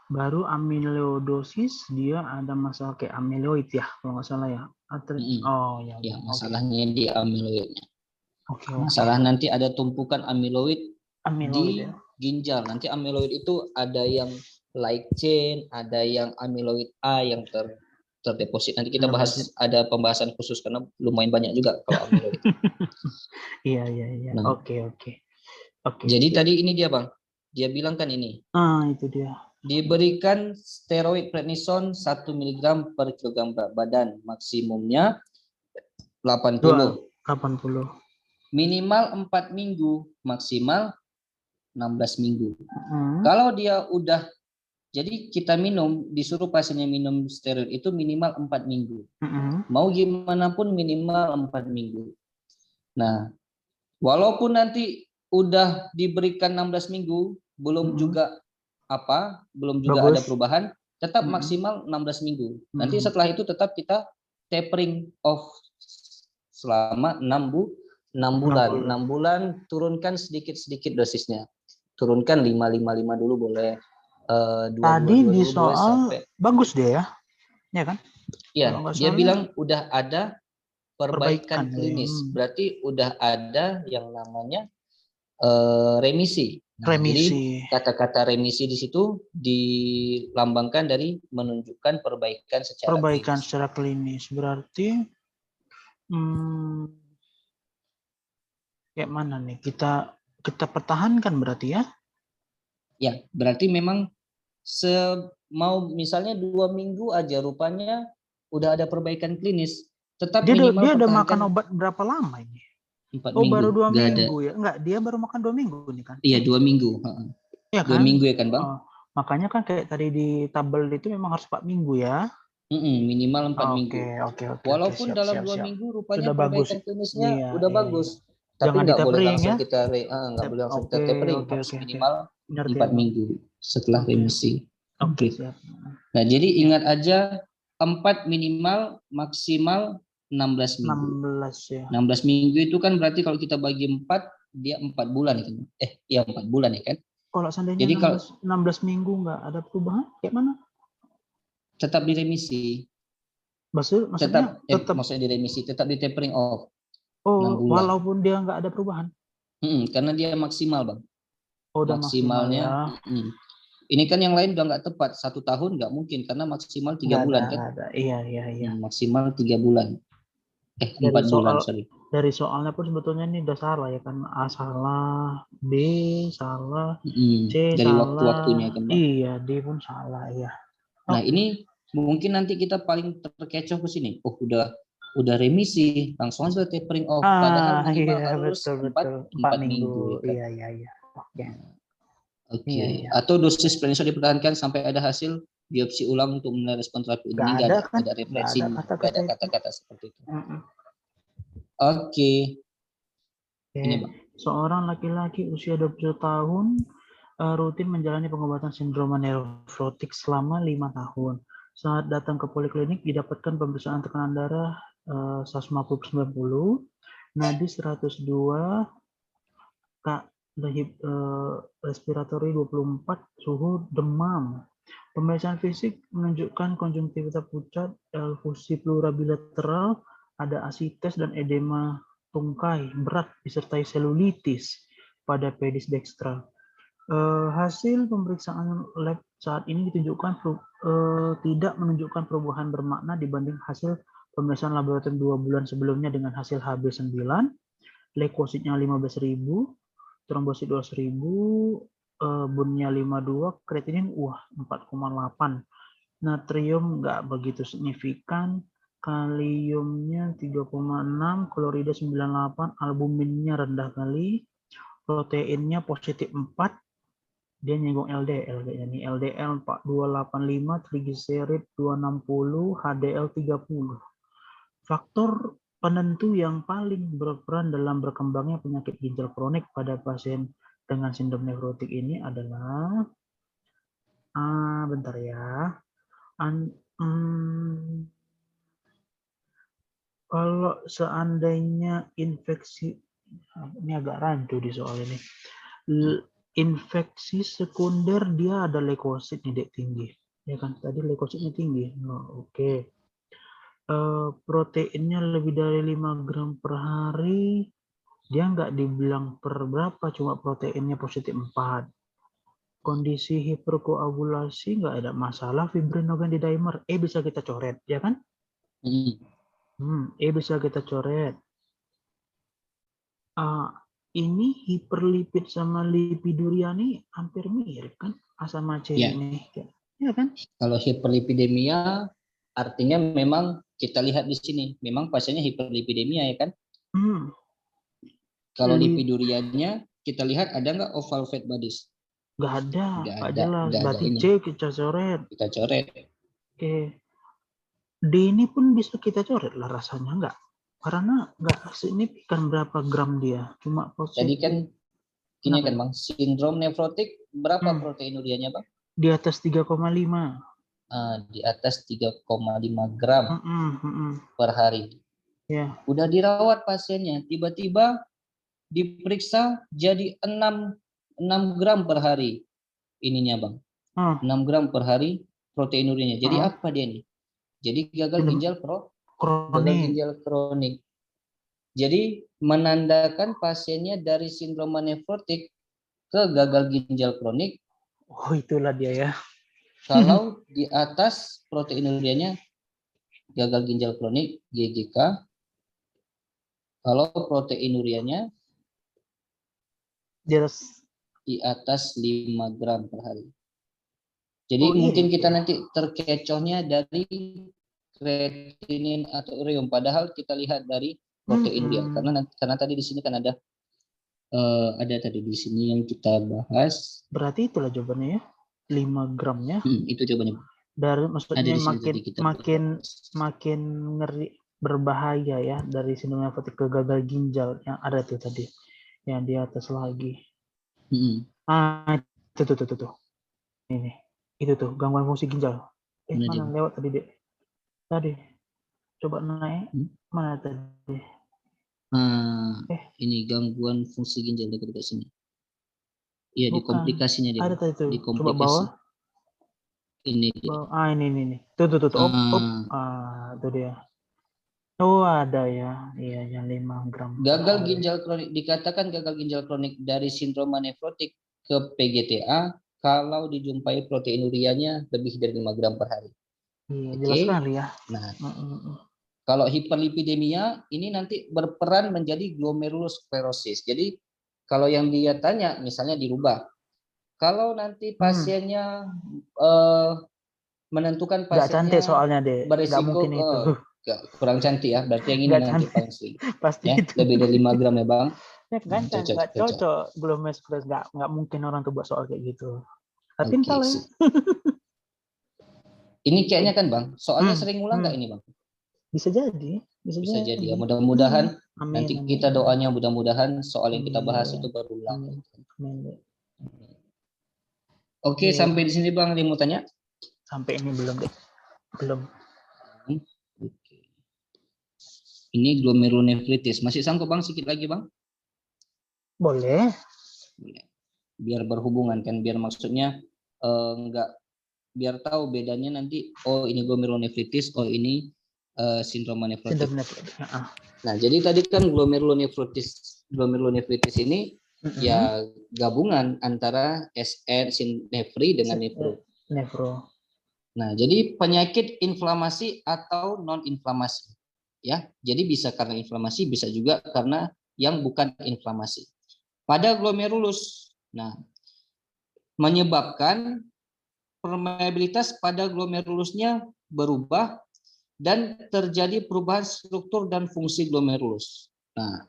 Baru amyloidosis, dia ada masalah kayak amyloid ya, kalau nggak salah ya. Ya, masalahnya di amyloidnya. Masalah nanti ada tumpukan amyloid di ya? ginjal. Nanti amyloid itu ada yang light chain, ada yang amyloid A yang terdeposit. Nanti kita bahas, ada pembahasan khusus karena lumayan banyak juga kalau amyloid. Iya. Nah, Oke. Jadi tadi ini dia, Bang. Dia bilang kan ini. Itu dia. Diberikan steroid prednison 1 mg per kilogram berat badan. Maksimumnya 80. Minimal 4 minggu, maksimal 16 minggu. Kalau dia udah, jadi kita disuruh pasiennya minum steroid itu minimal 4 minggu. Mau gimana pun minimal 4 minggu. Nah, walaupun nanti udah diberikan 16 minggu, belum juga ada perubahan, tetap maksimal 16 minggu. Nanti setelah itu tetap kita tapering off selama 6 bulan. 6 bulan turunkan sedikit-sedikit dosisnya. Turunkan 5 dulu boleh. Tadi di soal bagus deh ya. Ya kan? Iya, dia bilang udah ada perbaikan klinis. Berarti udah ada yang namanya remisi. Jadi kata-kata remisi di situ dilambangkan dari menunjukkan perbaikan secara klinis. Berarti kayak mana nih? Kita pertahankan berarti ya? Ya, berarti memang mau misalnya 2 minggu aja rupanya udah ada perbaikan klinis. Tetap dia minimal udah makan obat berapa lama ini? 4 minggu. Baru 2 minggu ya? Enggak, dia baru makan 2 minggu nih kan? Iya, 2 minggu. Ya 2 minggu ya kan, Bang? Makanya kan kayak tadi di tabel itu memang harus 4 minggu ya? Minimal 4 minggu. Oke. Walaupun dalam 2 minggu rupanya perbaikan klinisnya udah bagus. Tapi nggak boleh langsung kita tapering, harus minimal 4 minggu setelah remisi. Nah, jadi ingat aja 4 minimal, maksimal 16 minggu. 16 minggu itu kan berarti kalau kita bagi 4, dia 4 bulan kan? 4 bulan ya kan? Kalau seandainya 16 minggu nggak ada perubahan, kayak mana? tetap di remisi. Maksudnya tetap. Maksudnya di remisi, tetap di tapering off. Oh, 6 bulan. walaupun dia nggak ada perubahan. Karena dia maksimal, Bang. Oh, udah Maksimalnya. Maksimal ya. Ini kan yang lain udah nggak tepat, 1 tahun nggak mungkin karena maksimal 3 bulan kan. Iya. Maksimal 3 bulan. 4 bulan, sorry. Dari soalnya pun sebetulnya ini udah salah ya kan. A salah, B salah, C dari salah. waktu-waktunya kan, Bang. Iya, D pun salah ya. Nah, ini mungkin nanti kita paling terkecoh ke sini. Oh, udah remisi, langsung aja tapering off. Padahal minimal iya, harus betul. 4 minggu. Ya kan? Iya. Oke. Oke. Iya. Atau dosis prednisone dipertahankan sampai ada hasil biopsi ulang untuk menilai respon terapi. Ini nggak ada, Kan? ada referensinya, nggak ada kata-kata seperti itu. Oke. Ini, Bang. Seorang laki-laki usia 21 tahun rutin menjalani pengobatan sindroma nefrotik selama 5 tahun. Saat datang ke poliklinik didapatkan pemeriksaan tekanan darah 150/90, nadi 102, respiratori 24, suhu demam. Pemeriksaan fisik menunjukkan konjungtivitis pucat, fusi pleura bilateral, ada asites dan edema tungkai berat disertai selulitis pada pedis dextra. Hasil pemeriksaan lab saat ini ditunjukkan tidak menunjukkan perubahan bermakna dibanding hasil pemeriksaan laboratorium 2 bulan sebelumnya dengan hasil HB9, leukositnya 15.000, trombosit 12.000, bunnya 52, kreatinin 4,8. Natrium nggak begitu signifikan, kaliumnya 3,6, klorida 98, albuminnya rendah kali, proteinnya positif 4, dia nyinggung LDL kayaknya nih, LDL 4285, trigliserid 260, HDL 30. Faktor penentu yang paling berperan dalam berkembangnya penyakit ginjal kronik pada pasien dengan sindrom nefrotik ini adalah bentar ya. Kalau seandainya infeksi, ini agak rancu di soal ini. Infeksi sekunder dia ada leukosit nih dek tinggi, ya kan? Tadi leukositnya tinggi. Oke. Proteinnya lebih dari 5 gram per hari. Dia nggak dibilang per berapa, cuma proteinnya positif 4. Kondisi hiperkoagulasi nggak ada masalah, fibrinogen di dimer. Bisa kita coret, ya kan? Bisa kita coret. Ini hiperlipid sama lipiduria nih hampir mirip kan? A sama C ini. Ya kan? Kalau hiperlipidemia artinya memang kita lihat di sini, memang pasiennya hiperlipidemia ya kan? Kalau lipidurianya kita lihat ada nggak oval fat bodies? Nggak ada, Pak jelas. Berarti C kita coret. Kita coret. Oke. D ini pun bisa kita coret lah rasanya nggak? Karena nggak signifikan berapa gram dia, cuma positif. Jadi kan gini kan Bang, sindrom nefrotik berapa proteinurianya Bang? Di atas 3,5. Di atas 3,5 gram per hari. Ya. Udah dirawat pasiennya, tiba-tiba diperiksa jadi 6 gram per hari ininya Bang. 6 gram per hari proteinurianya. Jadi apa dia nih? Jadi gagal ginjal kronik. Jadi menandakan pasiennya dari sindrom nefrotik ke gagal ginjal kronik. Oh, itulah dia ya. Kalau di atas proteinurianya gagal ginjal kronik GGK. Kalau proteinurianya di atas 5 gram per hari. Jadi mungkin kita nanti terkecohnya dari kreatinin atau ureum, padahal kita lihat dari proteinuria. Karena tadi di sini kan ada tadi di sini yang kita bahas. Berarti itulah jawabannya ya, 5 gramnya. Itu jawabannya. Dari maksudnya makin ngeri, berbahaya ya dari sindrom nefrotik ke gagal ginjal yang ada tuh tadi, yang di atas lagi. Tuh. Ini. Itu tuh gangguan fungsi ginjal. Mana lewat tadi dek? Tadi coba naik. Mana tadi? Ini gangguan fungsi ginjal dekat sini. Iya di komplikasinya dia. Ada tadi tuh. Di komplikasi. Coba bawah. Ini dia. Ini. Tuh. Tuh dia. Oh, ada ya. Iya, yang 5 gram per Gagal hari. ginjal kronik dikatakan gagal ginjal kronik dari sindroma nefrotik ke PGTA kalau dijumpai protein urianya lebih dari 5 gram per hari. Iya, Oke. jelas sekali ya. Nah, kalau hiperlipidemia ini nanti berperan menjadi glomerulosclerosis. Jadi kalau yang dia tanya misalnya dirubah. Kalau nanti pasiennya menentukan Nggak cantik pasiennya soalnya deh. Nggak berisiko mungkin itu. kurang cantik ya, berarti yang ini Nggak nanti cantik. paling sering. Pasti Ya, itu. lebih dari 5 gram ya, Bang. Ya kan, Cocok, nggak cocok. cocok. Glomerulonephritis nggak mungkin orang tuh buat soal kayak gitu. Tapi Oke, ya. sip. Ini kayaknya kan, Bang, soalnya sering ulang nggak ini, Bang? Bisa jadi. Bisa jadi ya. Mudah-mudahan Amin, nanti amin, kita amin. doanya mudah-mudahan soal yang kita Amin, bahas ya. itu berulang. Amin. Amin. Oke, Iya. sampai di sini Bang, dia mau tanya. Sampai ini belum deh. Belum. Oke. Ini glomerulonefritis. Masih sanggup Bang sedikit lagi Bang? Boleh. Biar berhubungan kan, biar maksudnya enggak, biar tahu bedanya nanti. Oh ini glomerulonefritis, oh ini sindroma nefrotik. Nah jadi tadi kan glomerulonefritis ini ya gabungan antara SN nefri dengan nefro. Nah, jadi penyakit inflamasi atau non-inflamasi. Ya, jadi bisa karena inflamasi, bisa juga karena yang bukan inflamasi. Pada glomerulus, nah, menyebabkan permeabilitas pada glomerulusnya berubah dan terjadi perubahan struktur dan fungsi glomerulus. Nah,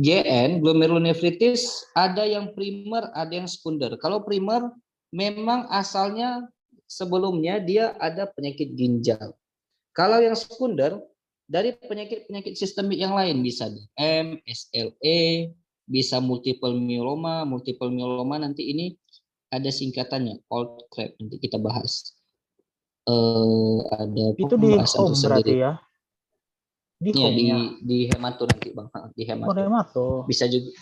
GN, glomerulonefritis, ada yang primer, ada yang sekunder. Kalau primer, memang asalnya sebelumnya dia ada penyakit ginjal. Kalau yang sekunder, dari penyakit-penyakit sistemik yang lain, bisa DM, SLE, bisa multiple myeloma. Multiple myeloma nanti ini ada singkatannya, old crab, nanti kita bahas. Ada itu di home berarti ya? Di ya, di hemato nanti Bang, di hemato. Hemato. Bisa juga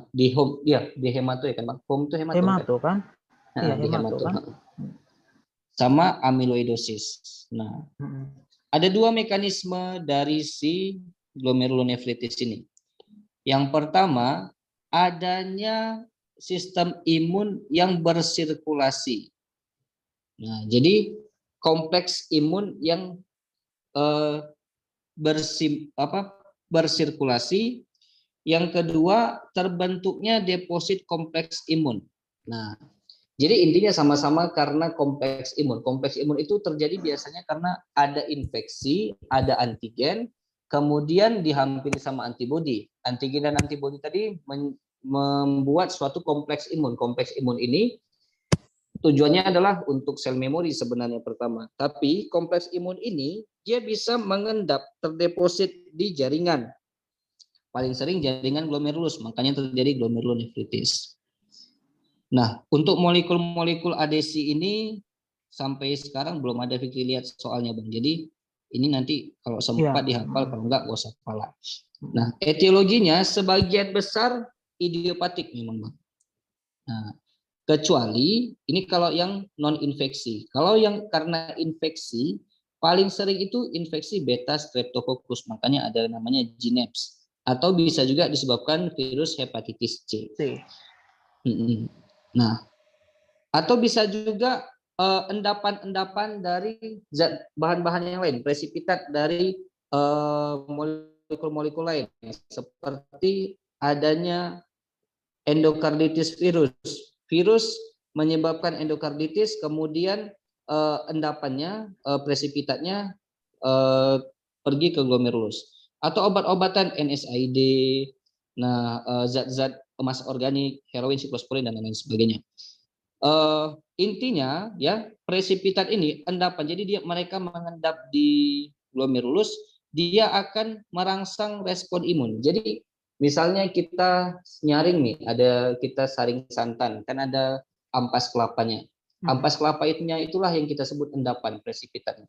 di home, ya di hemato ya kan Bang. Home itu hemato kan? Iya, di hemato kan. Sama amyloidosis. Nah, ada dua mekanisme dari si glomerulonefritis ini. Yang pertama, adanya sistem imun yang bersirkulasi. Nah, jadi kompleks imun yang bersirkulasi. Yang kedua, terbentuknya deposit kompleks imun. Nah, jadi intinya sama-sama karena kompleks imun. Kompleks imun itu terjadi biasanya karena ada infeksi, ada antigen, kemudian dihampiri sama antibodi. Antigen dan antibodi tadi membuat suatu kompleks imun. Kompleks imun ini tujuannya adalah untuk sel memori sebenarnya pertama. Tapi kompleks imun ini dia bisa mengendap, terdeposit di jaringan. Paling sering jaringan glomerulus, makanya terjadi glomerulonefritis. Nah, untuk molekul-molekul adesi ini sampai sekarang belum ada Fikri lihat soalnya Bang. Jadi ini nanti kalau sempat dihafal, kalau enggak gak usah hafal. Nah, etiologinya sebagian besar idiopatik memang Bang. Nah, kecuali ini kalau yang non infeksi. Kalau yang karena infeksi paling sering itu infeksi beta streptococcus, makanya ada namanya GNAPS, atau bisa juga disebabkan virus hepatitis C. Nah, atau bisa juga endapan-endapan dari bahan-bahan yang lain, presipitat dari molekul-molekul lain, seperti adanya endokarditis virus menyebabkan endokarditis, kemudian endapannya, presipitatnya pergi ke glomerulus, atau obat-obatan NSAID, nah zat-zat emas organik, heroin, siklosporin dan lain sebagainya. Intinya ya, presipitat ini endapan, jadi mereka mengendap di glomerulus, dia akan merangsang respon imun. Jadi misalnya kita nyaring nih, kita saring santan, kan ada ampas kelapanya. Ampas kelapanya itulah yang kita sebut endapan, presipitatnya.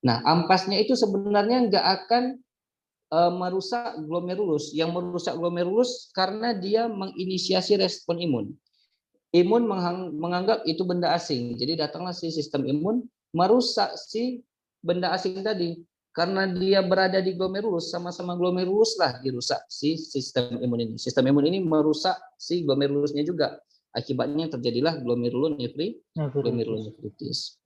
Nah, ampasnya itu sebenarnya nggak akan merusak glomerulus. Yang merusak glomerulus karena dia menginisiasi respon imun. imun menganggap itu benda asing. Jadi datanglah si sistem imun merusak si benda asing tadi. Karena dia berada di glomerulus, sama-sama glomerulus lah dirusak si sistem imun ini. Sistem imun ini merusak si glomerulusnya juga. Akibatnya terjadilah glomerulonefritis.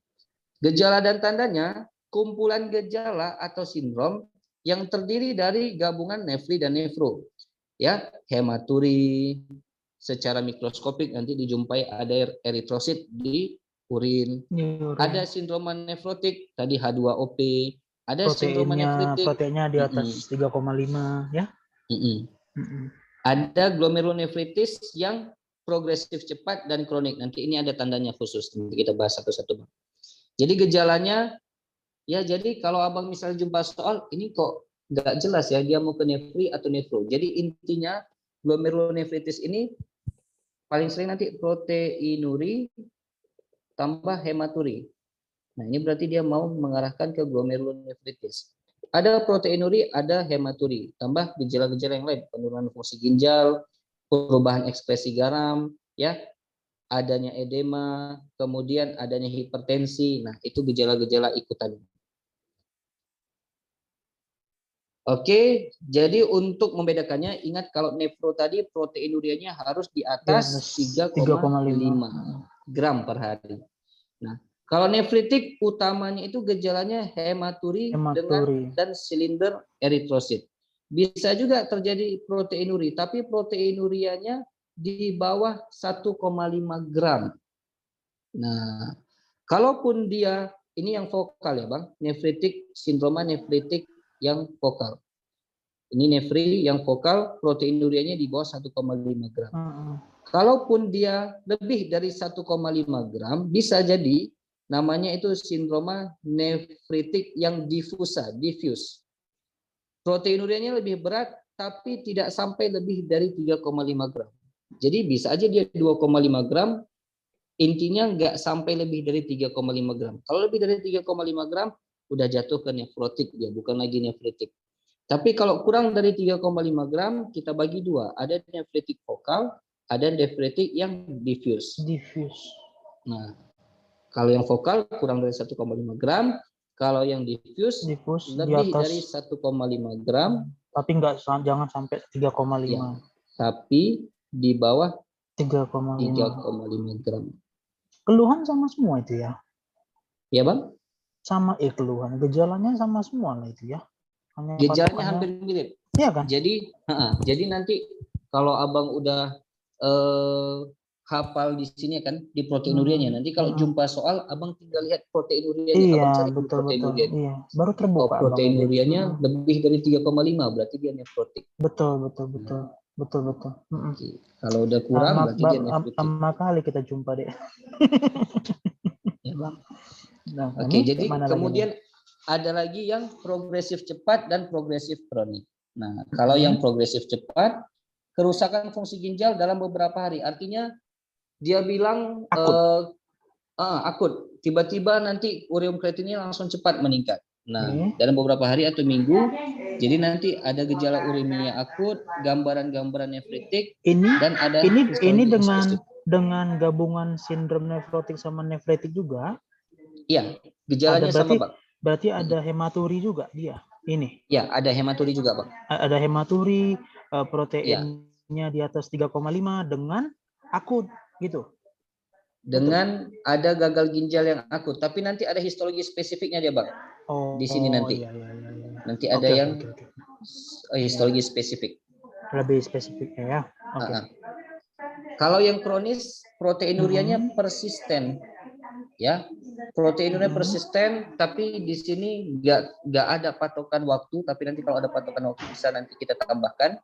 Gejala dan tandanya, kumpulan gejala atau sindrom yang terdiri dari gabungan nefri dan nefro. Ya, hematuri, secara mikroskopik nanti dijumpai ada eritrosit di urin. Ada sindroma nefrotik tadi H2OP, ada sindroma nefritik. Proteinnya di atas 3,5 ya. Ada glomerulonefritis yang progresif cepat dan kronik. Nanti ini ada tandanya khusus. Nanti kita bahas satu-satu. Jadi gejalanya ya, jadi kalau abang misalnya jumpa soal ini kok nggak jelas ya dia mau ke nefri atau nefro. Jadi intinya glomerulonefritis ini paling sering nanti proteinuri tambah hematuri. Nah, ini berarti dia mau mengarahkan ke glomerulonefritis. Ada proteinuri, ada hematuri, tambah gejala-gejala yang lain, penurunan fungsi ginjal, perubahan ekspresi garam, ya, adanya edema, kemudian adanya hipertensi. Nah, itu gejala-gejala ikutan. Oke, jadi untuk membedakannya, ingat kalau nefro tadi proteinurianya harus di atas 3,5 gram per hari. Nah, kalau nefritik utamanya itu gejalanya hematuri. Dan silinder eritrosit. Bisa juga terjadi proteinuri, tapi proteinurianya di bawah 1,5 gram. Nah, kalaupun dia ini yang vokal ya Bang, nefritik, sindroma nefritik yang vokal. Ini nefri yang vokal, proteinurianya di bawah 1,5 gram. Kalaupun dia lebih dari 1,5 gram, bisa jadi namanya itu sindroma nefritik yang diffuse. Proteinurianya lebih berat, tapi tidak sampai lebih dari 3,5 gram. Jadi bisa aja dia 2,5 gram, intinya nggak sampai lebih dari 3,5 gram. Kalau lebih dari 3,5 gram, udah jatuh ke nefrotik dia, bukan lagi nefritik. Tapi kalau kurang dari 3,5 gram, kita bagi dua. Ada nefritik vokal, ada nefritik yang diffuse. Nah, kalau yang vokal kurang dari 1,5 gram, kalau yang diffuse lebih dari 1,5 gram. Tapi jangan sampai 3,5. Ya, tapi di bawah 3,5 gram. Keluhan sama semua itu ya? Ya Bang? Sama keluhan, gejalanya sama semua lah itu ya? Gejalanya hampir mirip. Iya kan? Jadi nanti kalau abang udah hafal di sini kan di proteinurianya, nanti kalau jumpa soal abang tinggal lihat proteinurianya. Iya, abang cari betul. Iya. Baru terbuka. Proteinurianya lebih dari 3,5 berarti dia nefrotik. Betul. Kalau udah kurang berarti dia nefrotik. Pertama kali kita jumpa deh. Ya Bang. Nah, oke, jadi kemudian ada lagi yang progresif cepat dan progresif kronik. Nah, kalau yang progresif cepat, kerusakan fungsi ginjal dalam beberapa hari. Artinya dia bilang akut. Tiba-tiba nanti ureum kreatinnya langsung cepat meningkat. Nah, dalam beberapa hari atau minggu, jadi nanti ada gejala uremia akut, gambaran-gambaran nefritik, dan ada ini dengan gabungan sindrom nefrotik sama nefritik juga. Iya, gejalanya sama Bang. Berarti ada hematuri juga dia. Ini. Ya, ada hematuri juga Bang. Ada hematuri, proteinnya di atas 3,5 dengan akut gitu. Dengan ada gagal ginjal yang akut, tapi nanti ada histologi spesifiknya dia Bang. Di sini nanti. Iya. Nanti ada yang histologi spesifik. Lebih spesifiknya ya. Kalau yang kronis, proteinurianya persisten. Ya, proteinurianya persisten, tapi di sini nggak ada patokan waktu, tapi nanti kalau ada patokan waktu bisa nanti kita tambahkan.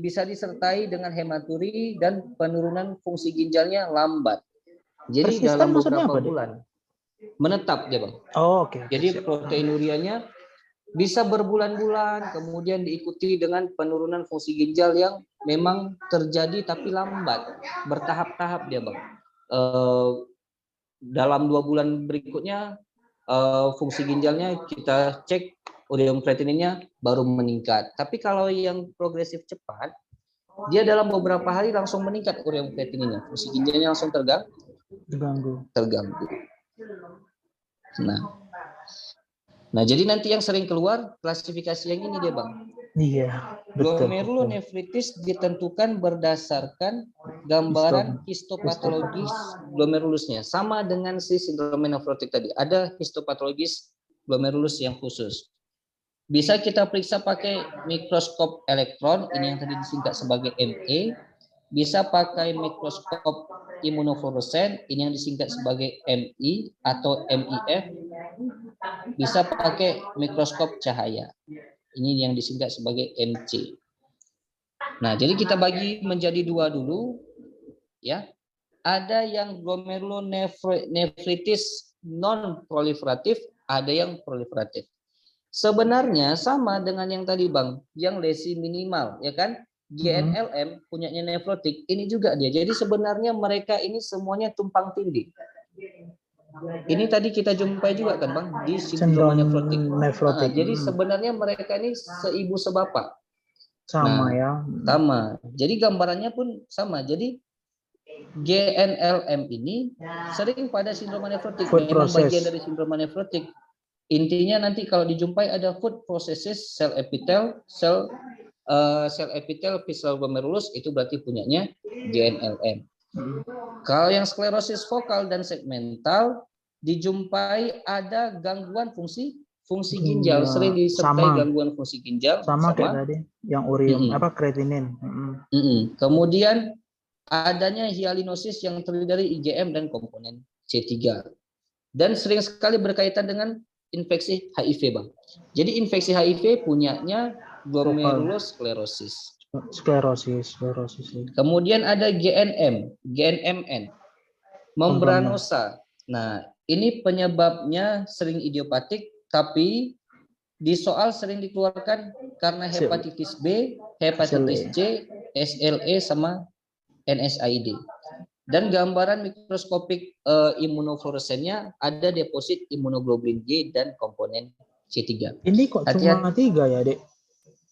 Bisa disertai dengan hematuri dan penurunan fungsi ginjalnya lambat. Jadi persisten dalam beberapa bulan menetap dia Bang. Oke. Jadi proteinurianya bisa berbulan-bulan, kemudian diikuti dengan penurunan fungsi ginjal yang memang terjadi tapi lambat, bertahap-tahap dia Bang. Dalam 2 bulan berikutnya fungsi ginjalnya kita cek ureum kreatininnya baru meningkat. Tapi kalau yang progresif cepat dia dalam beberapa hari langsung meningkat urea kreatininnya, fungsi ginjalnya langsung terganggu. Nah, jadi nanti yang sering keluar klasifikasi yang ini dia, Bang. Iya, betul. Glomerulonefritis ditentukan berdasarkan gambaran histopatologis glomerulusnya, sama dengan si sindrom nefrotik tadi. Ada histopatologis glomerulus yang khusus. Bisa kita periksa pakai mikroskop elektron, ini yang tadi disingkat sebagai ME. Bisa pakai mikroskop imunofluoresen, ini yang disingkat sebagai MI atau MIF. Bisa pakai mikroskop cahaya, ini yang disingkat sebagai MC. Nah, jadi kita bagi menjadi dua dulu, ya. Ada yang glomerulonefritis non proliferatif, ada yang proliferatif. Sebenarnya sama dengan yang tadi, Bang, yang lesi minimal, ya kan? GNLM punyanya nefrotik, ini juga dia. Jadi sebenarnya mereka ini semuanya tumpang tindih. Ini tadi kita jumpai juga kan, Bang, di sindrom nefrotik. Jadi sebenarnya mereka ini seibu sebapak. Sama ya. Sama. Jadi gambarannya pun sama. Jadi GNLM ini sering pada sindrom nefrotik, memang bagian dari sindrom nefrotik. Intinya nanti kalau dijumpai ada food processes cell epitel, sel epitel visceral glomerulus, itu berarti punyanya GNLM. Kalau yang sklerosis vokal dan segmental dijumpai ada gangguan fungsi ginjal, sering disertai gangguan fungsi ginjal, sama kayak tadi yang urium kreatinin. Kemudian adanya hialinosis yang terdiri dari IgM dan komponen C3, dan sering sekali berkaitan dengan infeksi HIV, Bang. Jadi infeksi HIV punyanya glomerulosklerosis. Sklerosis. Kemudian ada GNMN, membranosa. Nah, ini penyebabnya sering idiopatik, tapi di soal sering dikeluarkan karena hepatitis B, hepatitis C, SLE, sama NSAID. Dan gambaran mikroskopik imunofluoresennya ada deposit imunoglobulin G dan komponen C3. Ini kok cuma 3 ya, Dek?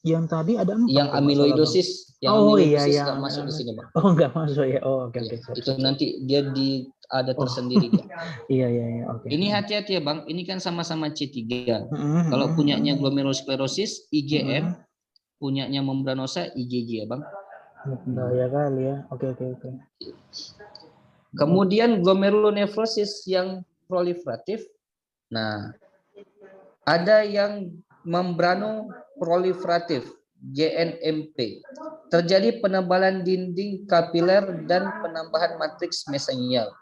Yang tadi ada 4. Yang amiloidosis, nggak masuk di sini, Bang. Oh, nggak masuk ya. Oh, oke. Itu nanti dia ada tersendiri dia. Iya, oke. Ini hati-hati ya, Bang. Ini kan sama-sama C3. Kalau punyanya glomerulosklerosis, IgM, punyanya membranosa, IgG ya, Bang. Bahaya kali ya. Oke. Kemudian glomerulonefrosis yang proliferatif. Nah, ada yang membranoproliferatif, GNMP. Terjadi penebalan dinding kapiler dan penambahan matriks mesengial.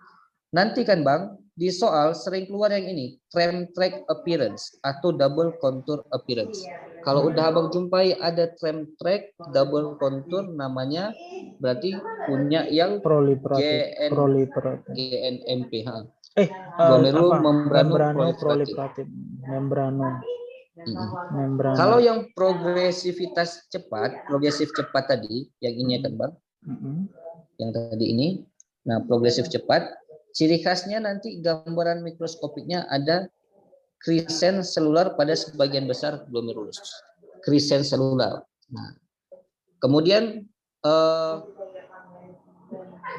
Nanti kan, Bang, di soal sering keluar yang ini, tram track appearance atau double contour appearance. Kalau udah Abang jumpai ada tram track double contour, namanya berarti punya yang GNMP. Glomerulomembranoproliferatif. Kalau yang progresif cepat tadi, yang ini kan, Bang, yang tadi ini, nah progresif cepat, ciri khasnya nanti gambaran mikroskopiknya ada krisen selular pada sebagian besar glomerulus, krisen selular. Nah, kemudian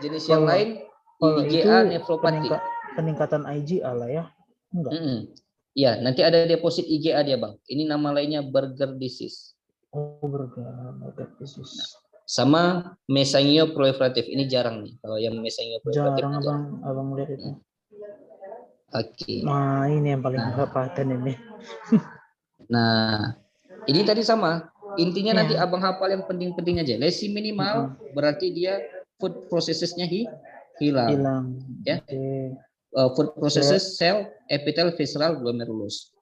jenis yang lain, IgA nefropati. Peningkatan IgA lah ya, enggak? Ya, nanti ada deposit IgA dia, Bang. Ini nama lainnya Berger disease. Oh, Berger disease. Nah, sama mesangiopproliferatif, ini jarang nih. Kalau yang mesangiopproliferatif jarang, Abang lihat itu. Oke. Nah, ini yang paling paten ini. Nah, ini tadi sama. Intinya nanti Abang hafal yang penting-penting aja. Lesi minimal berarti dia food processesnya hilang. Ya. Food processes cell epitel visceral glomerulus.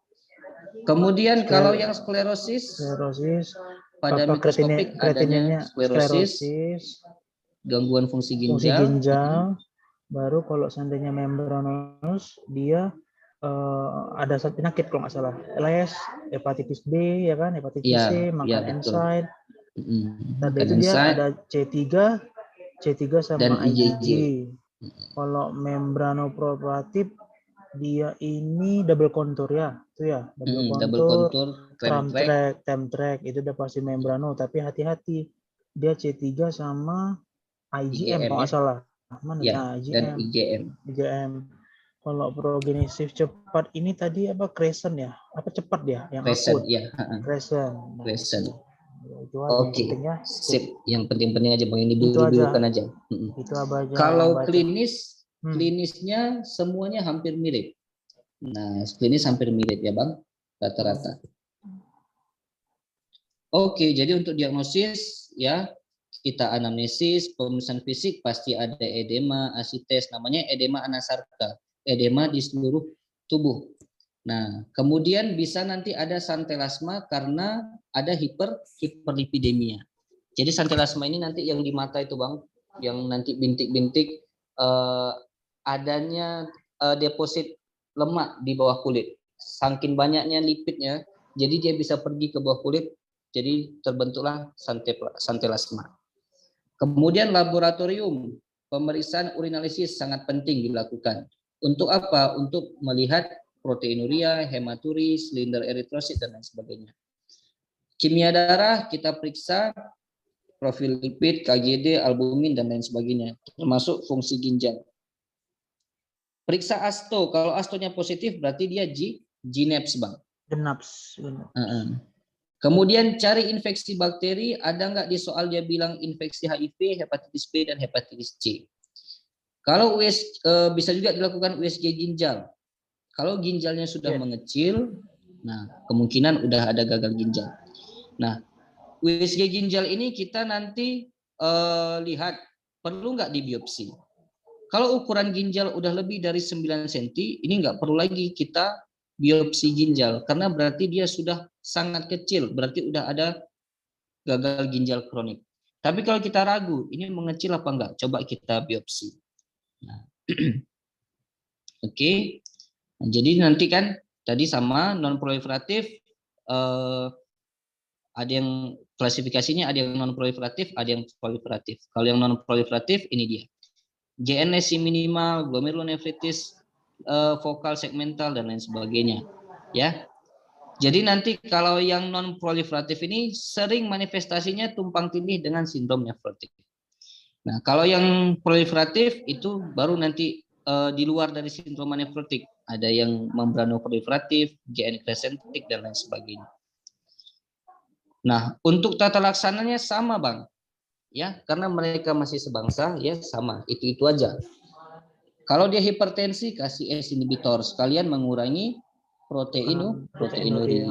Kemudian kalau yang sklerosis pada mikroskopik adanya sklerosis, gangguan fungsi ginjal. Baru kalau seandainya membranous, dia ada satu penyakit kalau nggak salah, LS, hepatitis B ya kan, hepatitis C, makan enzyme. Tadi itu dia ada C3 sama IgG. Kalau membranoproliferatif dia ini double contour ya, itu ya, double contour, tram track itu udah pasti membrano, tapi hati-hati Dia C3 sama IgM kalau nggak ya. salah. Mana? Ya, Nah, dan IgM. IgM. IgM. Kalau progenesis cepat ini tadi apa crescent ya? Apa cepat dia? Yang akut. Present, ya. Crescent. Nah, Present. itu aja yang Oke, pentingnya. sip. Yang penting-penting aja Bang, ini Itu aja. dulu-dulukan aja. Itu aja yang Kalau baca. klinisnya semuanya hampir mirip. Nah, klinis hampir mirip ya Bang, rata-rata. Oke, jadi untuk diagnosis ya, kita anamnesis, pemeriksaan fisik pasti ada edema, asites, namanya edema anasarka, edema di seluruh tubuh. Nah, kemudian bisa nanti ada santelasma karena ada hiperlipidemia. Jadi santelasma ini nanti yang di mata itu Bang, yang nanti bintik-bintik adanya deposit lemak di bawah kulit. Saking banyaknya lipidnya, jadi dia bisa pergi ke bawah kulit, jadi terbentuklah santelasma. Kemudian laboratorium, pemeriksaan urinalisis sangat penting dilakukan. Untuk apa? Untuk melihat proteinuria, hematuri, silinder eritrosit, dan lain sebagainya. Kimia darah kita periksa profil lipid, KGD, albumin, dan lain sebagainya, termasuk fungsi ginjal. Periksa asto, kalau astonya positif berarti dia GNAPS Bang. GNAPS. Kemudian cari infeksi bakteri, ada nggak di soal dia bilang infeksi HIV, hepatitis B, dan hepatitis C. Kalau bisa juga dilakukan USG ginjal. Kalau ginjalnya sudah mengecil, nah kemungkinan udah ada gagal ginjal. Nah, USG ginjal ini kita nanti lihat perlu nggak dibiopsi. Kalau ukuran ginjal udah lebih dari 9 cm, ini nggak perlu lagi kita biopsi ginjal karena berarti dia sudah sangat kecil, berarti udah ada gagal ginjal kronik. Tapi kalau kita ragu, ini mengecil apa enggak, coba kita biopsi. Nah. Oke. Nah, jadi nanti kan tadi sama non proliferatif ada yang klasifikasinya, ada yang non proliferatif, ada yang proliferatif. Kalau yang non proliferatif ini dia. JNS minimal, glomerulonefritis vokal segmental, dan lain sebagainya. Ya. Jadi nanti kalau yang non proliferatif ini sering manifestasinya tumpang tindih dengan sindrom nefrotik. Nah, kalau yang proliferatif itu baru nanti di luar dari sindrom nefrotik, ada yang membranoproliferatif, GN crescentic, dan lain sebagainya. Nah, untuk tata laksananya sama Bang. Ya, karena mereka masih sebangsa, ya sama, itu aja. Kalau dia hipertensi, kasih ACE inhibitor sekalian mengurangi proteinuri.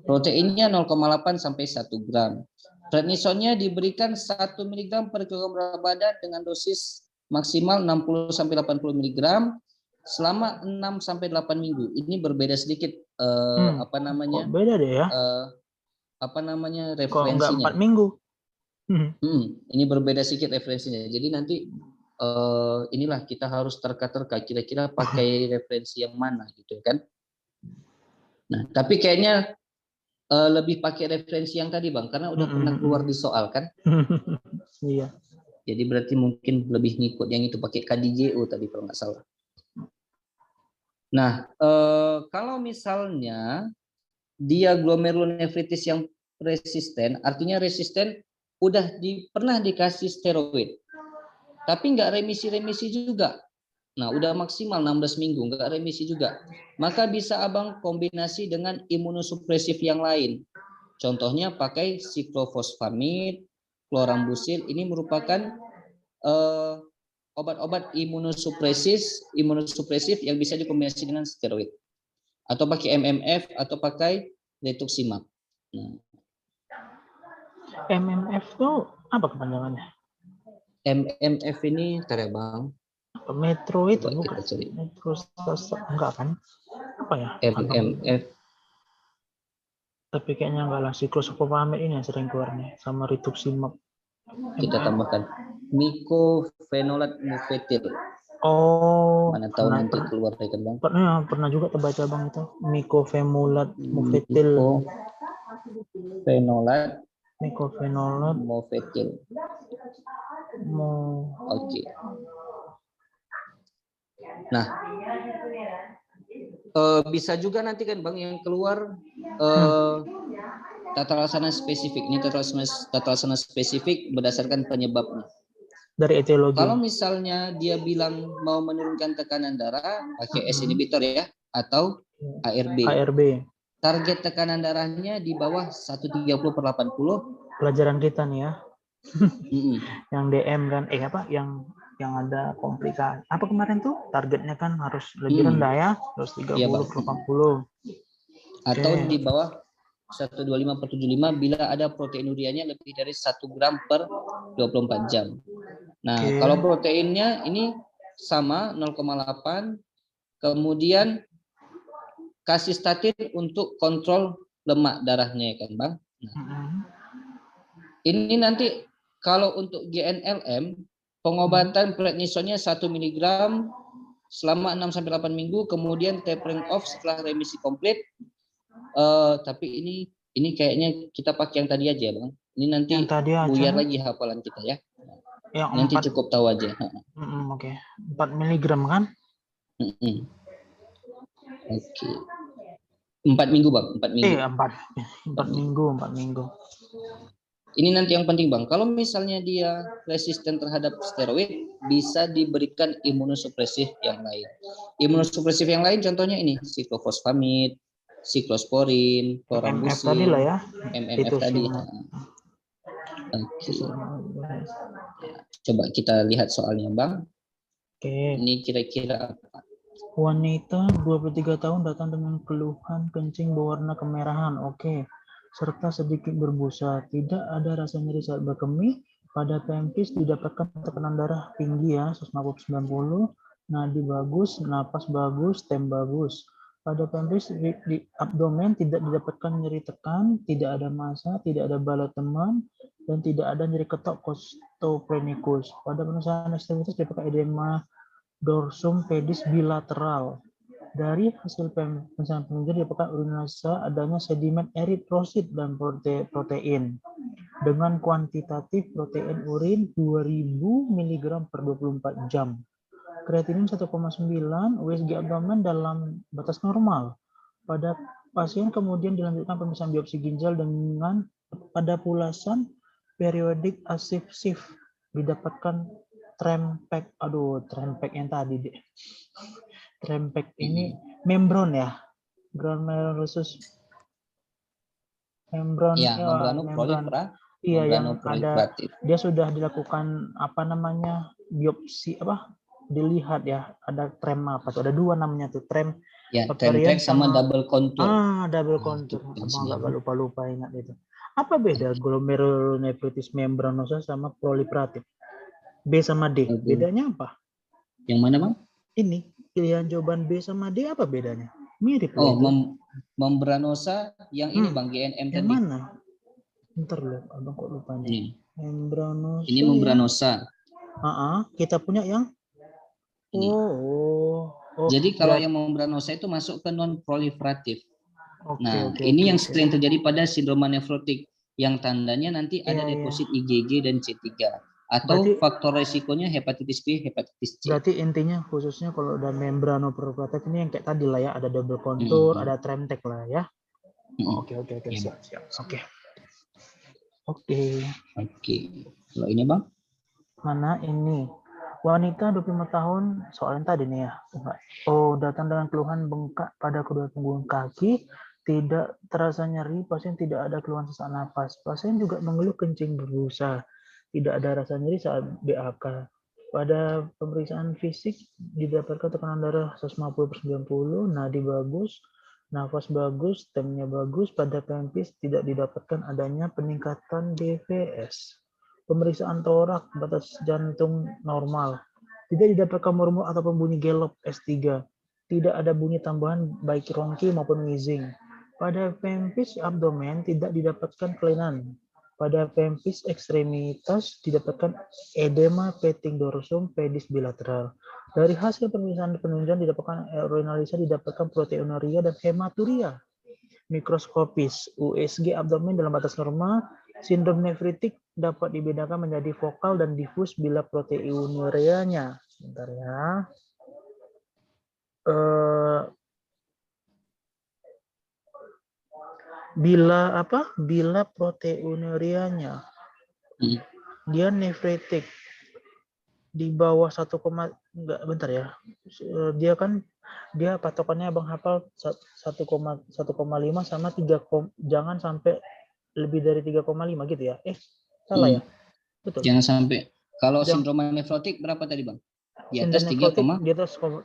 Proteinnya 0,8 sampai 1 gram. Prednisonnya diberikan 1 mg per kilogram berat badan dengan dosis maksimal 60 sampai 80 mg selama 6 sampai 8 minggu. Ini berbeda sedikit apa namanya? Kok beda deh ya? Apa namanya referensinya? Kok enggak 4 minggu? Ini berbeda sedikit referensinya. Jadi nanti inilah kita harus terka-terka kira-kira pakai referensi yang mana gitu kan. Nah, tapi kayaknya lebih pakai referensi yang tadi Bang, karena udah pernah keluar di soal kan. Iya. Jadi berarti mungkin lebih ngikut yang itu pakai KDJO tadi kalau nggak salah. Nah, kalau misalnya dia glomerulonefritis yang resisten, artinya resisten udah pernah dikasih steroid, tapi nggak remisi-remisi juga. Nah, udah maksimal 16 minggu, nggak remisi juga. Maka bisa Abang kombinasi dengan imunosupresif yang lain. Contohnya pakai siklofosfamid, klorambusil, ini merupakan obat-obat imunosupresif yang bisa dikombinasi dengan steroid. Atau pakai MMF atau pakai rituximab. Nah. MMF itu apa kepanjangannya? MMF ini ya Bang. Metro itu coba bukan? Metro enggak kan? Apa ya? MMF. Tapi kayaknya enggak lah. Siklofosfamid ini yang sering keluarnya sama rituximab. Kita tambahkan mycophenolate mofetil. Oh, mana tahu nanti keluar kan Bang. Pernah juga terbaca Bang itu mycophenolate mofetil. Mycophenolate mofetil. Oke. Nah, bisa juga nanti kan Bang yang keluar tata laksana spesifik. Ini tata laksana spesifik berdasarkan penyebabnya. Dari etiologi. Kalau misalnya dia bilang mau menurunkan tekanan darah pakai S inhibitor ya, atau ARB. Target tekanan darahnya di bawah 130/80. Pelajaran kita nih ya. Yang DM kan, yang ada komplikasi. Apa kemarin tuh? Targetnya kan harus lebih rendah ya, 130/80. Atau di bawah 125/75 bila ada proteinurianya lebih dari 1 gram per 24 jam. Nah, kalau proteinnya ini sama 0,8, kemudian kasih statin untuk kontrol lemak darahnya ya kan, Bang. Nah, ini nanti kalau untuk GNLM pengobatan prednisonnya 1 mg selama 6-8 minggu, kemudian tapering off setelah remisi komplit. Tapi ini kayaknya kita pakai yang tadi aja, Bang. Ini nanti buyar lagi hafalan kita ya. Yang nanti 4, cukup tahu aja. Oke. 4 mg kan? Oke. 4 minggu, Bang. 4 minggu. 4 minggu. Ini nanti yang penting, Bang. Kalau misalnya dia resisten terhadap steroid, bisa diberikan imunosupresif yang lain. Imunosupresif yang lain contohnya ini, siklofosfamid, siklosporin, klorambusin, tadi lah ya. MMF itu tadi. Oke. Coba kita lihat soalnya, Bang. Ini kira-kira apa? Wanita 23 tahun datang dengan keluhan kencing berwarna kemerahan. Serta sedikit berbusa. Tidak ada rasa nyeri saat berkemih. Pada pempis didapatkan tekanan darah tinggi ya, 150/90. Nadi bagus, napas bagus, stem bagus. Pada pempis di abdomen tidak didapatkan nyeri tekan, tidak ada massa, tidak ada bala teman, dan tidak ada nyeri ketok costophrenicus. Pada penulisan ekstremitas didapatkan edema dorsum pedis bilateral. Dari hasil pemeriksaan penunjuk didapatkan urinase adanya sedimen eritrosit dan protein dengan kuantitatif protein urin 2000 mg per 24 jam. Kreatinin 1,9, USG abdomen dalam batas normal. Pada pasien kemudian dilanjutkan pemeriksaan biopsi ginjal dengan pada pulasan periodik asif-sif didapatkan trempek yang tadi deh. Trempek ini membran ya, granulosus membran ya, membran. Iya, yang ada dia sudah dilakukan biopsi dilihat ya, ada trem ada 2 namanya tuh, trem ya, tremtrek sama double contour. Double contour. Abang agak lupa ingat itu. Apa beda glomerulonefritis membranosa sama proliferatif? B sama D. Bedanya apa? Yang mana, Bang? Ini pilihan jawaban B sama D apa bedanya? Mirip membranosa yang ini, Bang, GNM tadi. Yang mana? Bentar loh, Abang kok lupa nih. Membranosa. Ini membranosa. Kita punya yang ini. Jadi kalau yang membranosa itu masuk ke non proliferatif. Ini yang sering terjadi pada sindroma nefrotik yang tandanya nanti ada deposit IgG dan C3 atau faktor resikonya hepatitis B, hepatitis C. Berarti intinya khususnya kalau udah membranoproliferatif ini yang kayak tadi lah ya, ada double contour, ada tremtek lah ya. Oke, siap. Oke. Kalau ini, Bang? Mana ini? Wanita 25 tahun, soalnya tadi nih ya. Datang dengan keluhan bengkak pada kedua punggung kaki, tidak terasa nyeri, pasien tidak ada keluhan sesak napas. Pasien juga mengeluh kencing berbusa, tidak ada rasa nyeri saat BAK. Pada pemeriksaan fisik didapatkan tekanan darah 150/90, nadi bagus, nafas bagus, stemnya bagus. Pada pempis tidak didapatkan adanya peningkatan DVS. Pemeriksaan torak, batas jantung normal. Tidak didapatkan murmur ataupun bunyi gelop S3. Tidak ada bunyi tambahan baik rongki maupun wheezing. Pada pempis abdomen tidak didapatkan kelainan. Pada pempis ekstremitas didapatkan edema peting dorsum pedis bilateral. Dari hasil pemeriksaan penunjang didapatkan urinalisa, didapatkan proteinuria dan hematuria. Mikroskopis, USG abdomen dalam batas normal. Sindrom nefritik dapat dibedakan menjadi vokal dan difus bila proteinurianya. Sebentar ya. Bila proteinurianya dia nefritik di bawah 1, enggak bentar ya. Dia patokannya Abang hafal 1,5 sama 3, jangan sampai lebih dari 3,5 gitu ya. Salah ya? Betul. Jangan sampai. Kalau sindroma nefrotik berapa tadi, Bang? Di atas 3, di atas 3,5.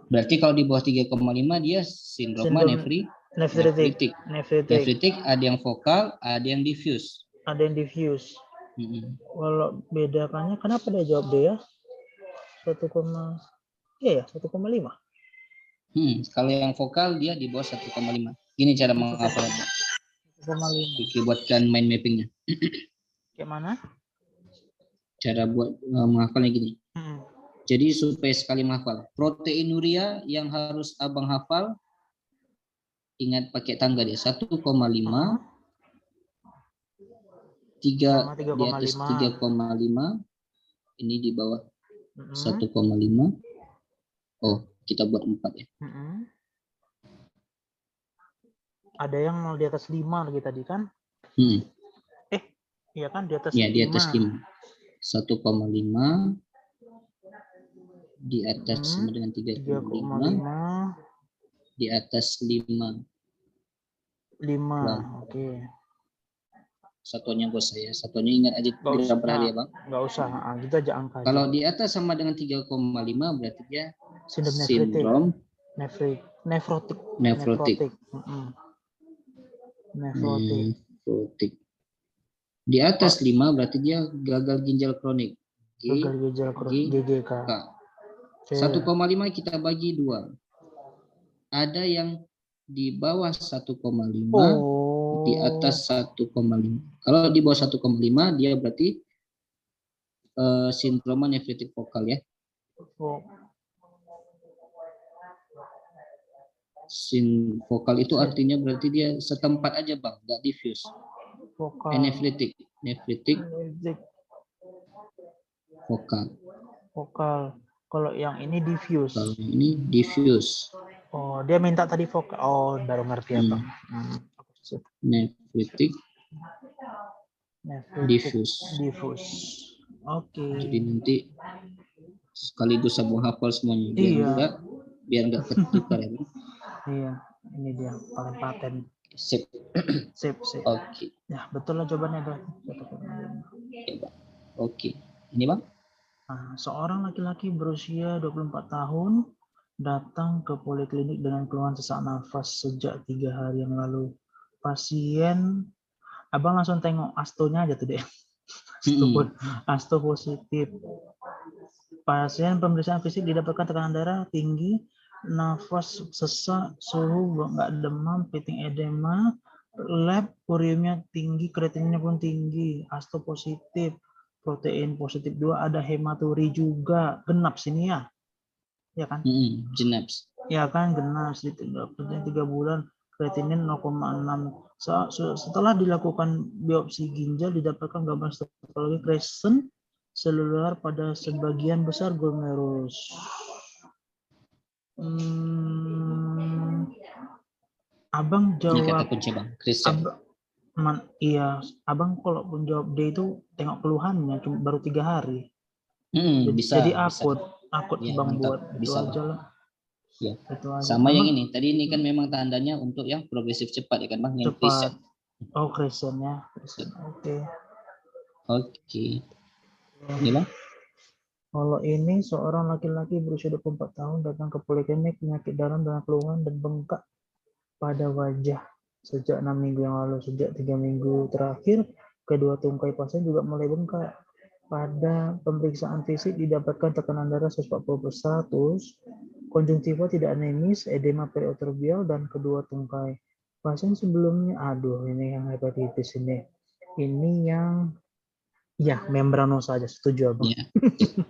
Berarti kalau di bawah 3,5 dia sindroma nefritik. Nefritik ada yang vokal, ada yang diffuse. Kalau bedakannya kenapa dia jawab D ya? 1,5. Kalau yang vokal dia di bawah 1,5. Gini cara menghafalnya. 1,5. Oke, buatkan mind mappingnya. Kayak mana? Cara buat menghafalnya gini. Jadi supaya sekali menghafal. Proteinuria yang harus Abang hafal, ingat pakai tangga dia. 1,5. 3 di atas 3,5. Ini di bawah 1,5. Oh, kita buat 4 ya. Ada yang di atas 5 lagi tadi kan? Iya kan di atas 5. Ya, di atas 5. 1,5 di atas sama dengan 3,5 di atas 5. 5. Oke. Satunya bos saya. Satunya ingat aja gram per hari ya, Bang. Enggak usah, kita aja angka. Kalau di atas sama dengan 3,5 berarti dia sindrom nefrotik. Di atas 5 berarti dia gagal ginjal kronik. GGK. 1,5 kita bagi 2. Ada yang di bawah 1,5, di atas 1,5. Kalau di bawah 1,5 dia berarti sindroma nefritik vokal ya. Vokal itu artinya berarti dia setempat aja, Bang, nggak diffuse. Nefritik vokal. Kalau yang ini diffuse. Kalau ini diffuse. Oh, dia minta tadi vokal. Oh, baru ngerti ya, Bang. Nefritik diffuse. Oke. Jadi nanti sekaligus Abang hafal semuanya biar enggak ketukar ya, Bang. Iya, ini dia paling paten. Sip. Oke. Ya, betul lah jawabannya, Bang. Oke. Ini, Bang. Seorang laki-laki berusia 24 tahun datang ke poliklinik dengan keluhan sesak nafas sejak 3 hari yang lalu. Pasien, Abang langsung tengok astonya aja tuh deh. Asto positif. Pasien pemeriksaan fisik didapatkan tekanan darah tinggi, nafas sesak, suhu nggak demam, piting edema, lab uriumnya tinggi, kreatinina pun tinggi, asto positif, protein positif 2, ada hematuri juga, genap sini ya. Ya kan? Genap. Ya kan, genap, 3 bulan, kreatinin 0,6. Setelah dilakukan biopsi ginjal didapatkan gambar histologi crescent seluler pada sebagian besar glomerulus. Abang jawab. Abang kalau pun jawab D itu tengok keluhannya cuma baru 3 hari. Jadi akut ya, Bang, buat bisa itu aja lah. Ya. Sama yang ini. Tadi ini kan memang tandanya untuk yang progresif cepat ya kan, Bang? Yang crescent. Oh, crescent ya. Oke. Ini, Bang. Kalau ini seorang laki-laki berusia 24 tahun datang ke poliklinik penyakit dalam dengan keluhan dan bengkak pada wajah sejak 6 minggu yang lalu. Sejak 3 minggu terakhir, kedua tungkai pasien juga mulai bengkak. Pada pemeriksaan fisik didapatkan tekanan darah 140/100, konjungtiva tidak anemis, edema periotorbial, dan kedua tungkai. Pasien sebelumnya, ini yang hepatitis ini. Ini yang membranosa aja, setuju Abang. Ya,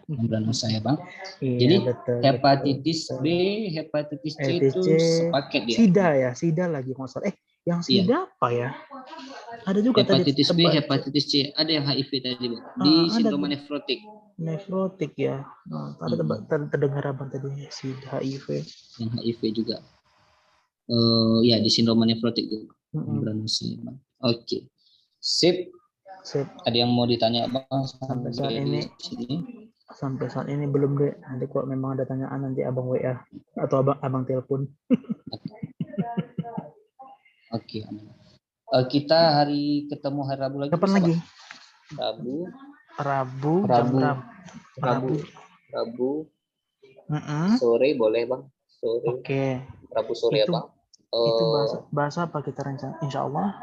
membranosa ya, Bang. Jadi betul, hepatitis B, hepatitis C itu sepaket dia. Sida lagi masalah. Yang sida apa ya? Ada juga hepatitis B, hepatitis C, ada yang HIV tadi, Bang. Di sindroma nefrotik. Nefrotik ya. Ada terdengar Abang tadi sida HIV. Yang HIV juga. Ya di sindroma nefrotik gitu. Membranasi, Bang. Oke. Sip. Ada yang mau ditanya Bang Sampai saat ini belum deh. Nanti kalau memang ada tanyaan nanti abang WA atau abang telepon. Oke. Kita ketemu hari Rabu lagi. Kapan lagi? Rabu. Sore boleh Bang. Sore. Oke. Rabu sore itu, ya Bang. Itu bahasa apa kita rencana? Insya Allah.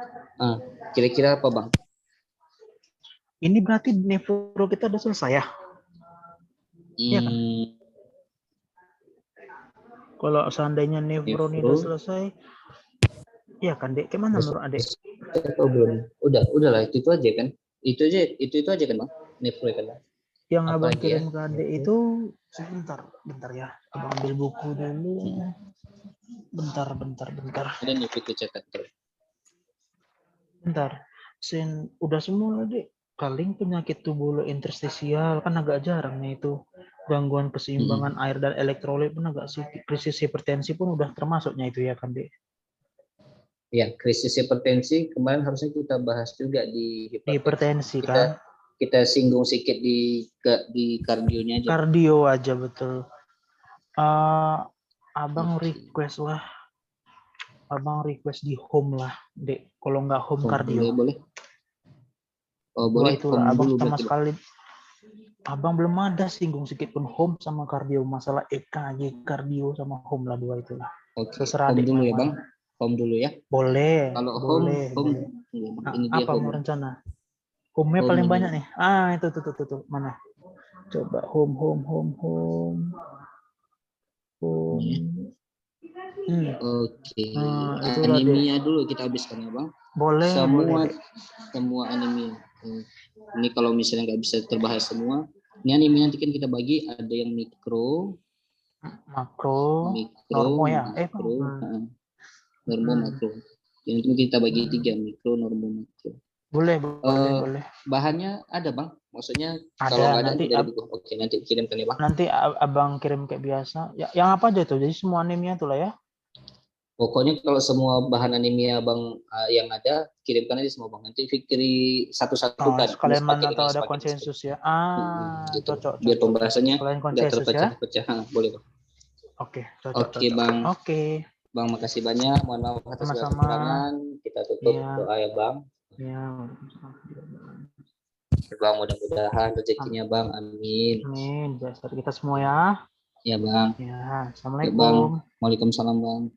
Kira-kira apa Bang? Ini berarti nefro kita udah selesai ya? Iya kan? Kalau seandainya nefro ini udah selesai, iya kan Dek? Gimana menurut Adek? Belum. Udah lah itu aja kan? Itu aja kan Bang? Nefro kan? Yang abang kirim ke Adek itu bentar ya. Abang ambil buku dulu. Bentar. Ada nih buku cetak terus. Bentar. Udah semua Dek. Paling penyakit tubulo interstisial kan agak jarang nih itu. Gangguan keseimbangan air dan elektrolit pun agak sedikit. Krisis hipertensi pun udah termasuknya itu ya kan Dek? Ya, krisis hipertensi kemarin harusnya kita bahas juga di hipertensi kan? Kita singgung sedikit di kardionya aja. Kardio aja betul. Abang request lah. Abang request di home lah, Dek. Kalau nggak home kardio. Boleh. Boleh. Itulah abang sama sekali. Abang belum ada singgung sedikit pun home sama kardio. Masalah EKG, kardio sama home lah dua itulah. Terserah home dulu ya Bang. Home dulu ya. Boleh. Kalau boleh. Ini dia apa mau rencana? Home-nya paling banyak nih. Itu tuh. Mana? Coba home. Oke. Anemia dulu kita habiskan ya Bang. Boleh. Semua anemia. Ini kalau misalnya nggak bisa terbahas semua, ini anemia nanti kan kita bagi ada yang mikro, normo ya. Normo, makro. Yang itu kita bagi 3, mikro, normo, makro. Boleh. Bahannya ada Bang? Maksudnya ada, kalau nggak ada nanti dari buku. Oke, nanti kirimkan ya Bang. Nanti abang kirim kayak biasa. Yang apa aja tuh? Jadi semua anemia tuh lah ya. Pokoknya kalau semua bahan anemia Bang yang ada, kirimkan aja semua Bang. Nanti fikiri satu-satu kan. Sekalian mana tahu ada konsensus ya. Gitu. Cocok. Biar pembahasannya nggak terpecah-pecah. Boleh Bang. Oke, cocok. Oke Bang. Oke. Bang, makasih banyak. Mohon maaf atas segala kekurangan. Kita tutup doa ya Bang. Ya. Bang, mudah-mudahan rezekinya Bang. Amin. Amin. Dasar kita semua ya. Ya Bang. Ya. Assalamualaikum. Ya, Bang. Waalaikumsalam Bang.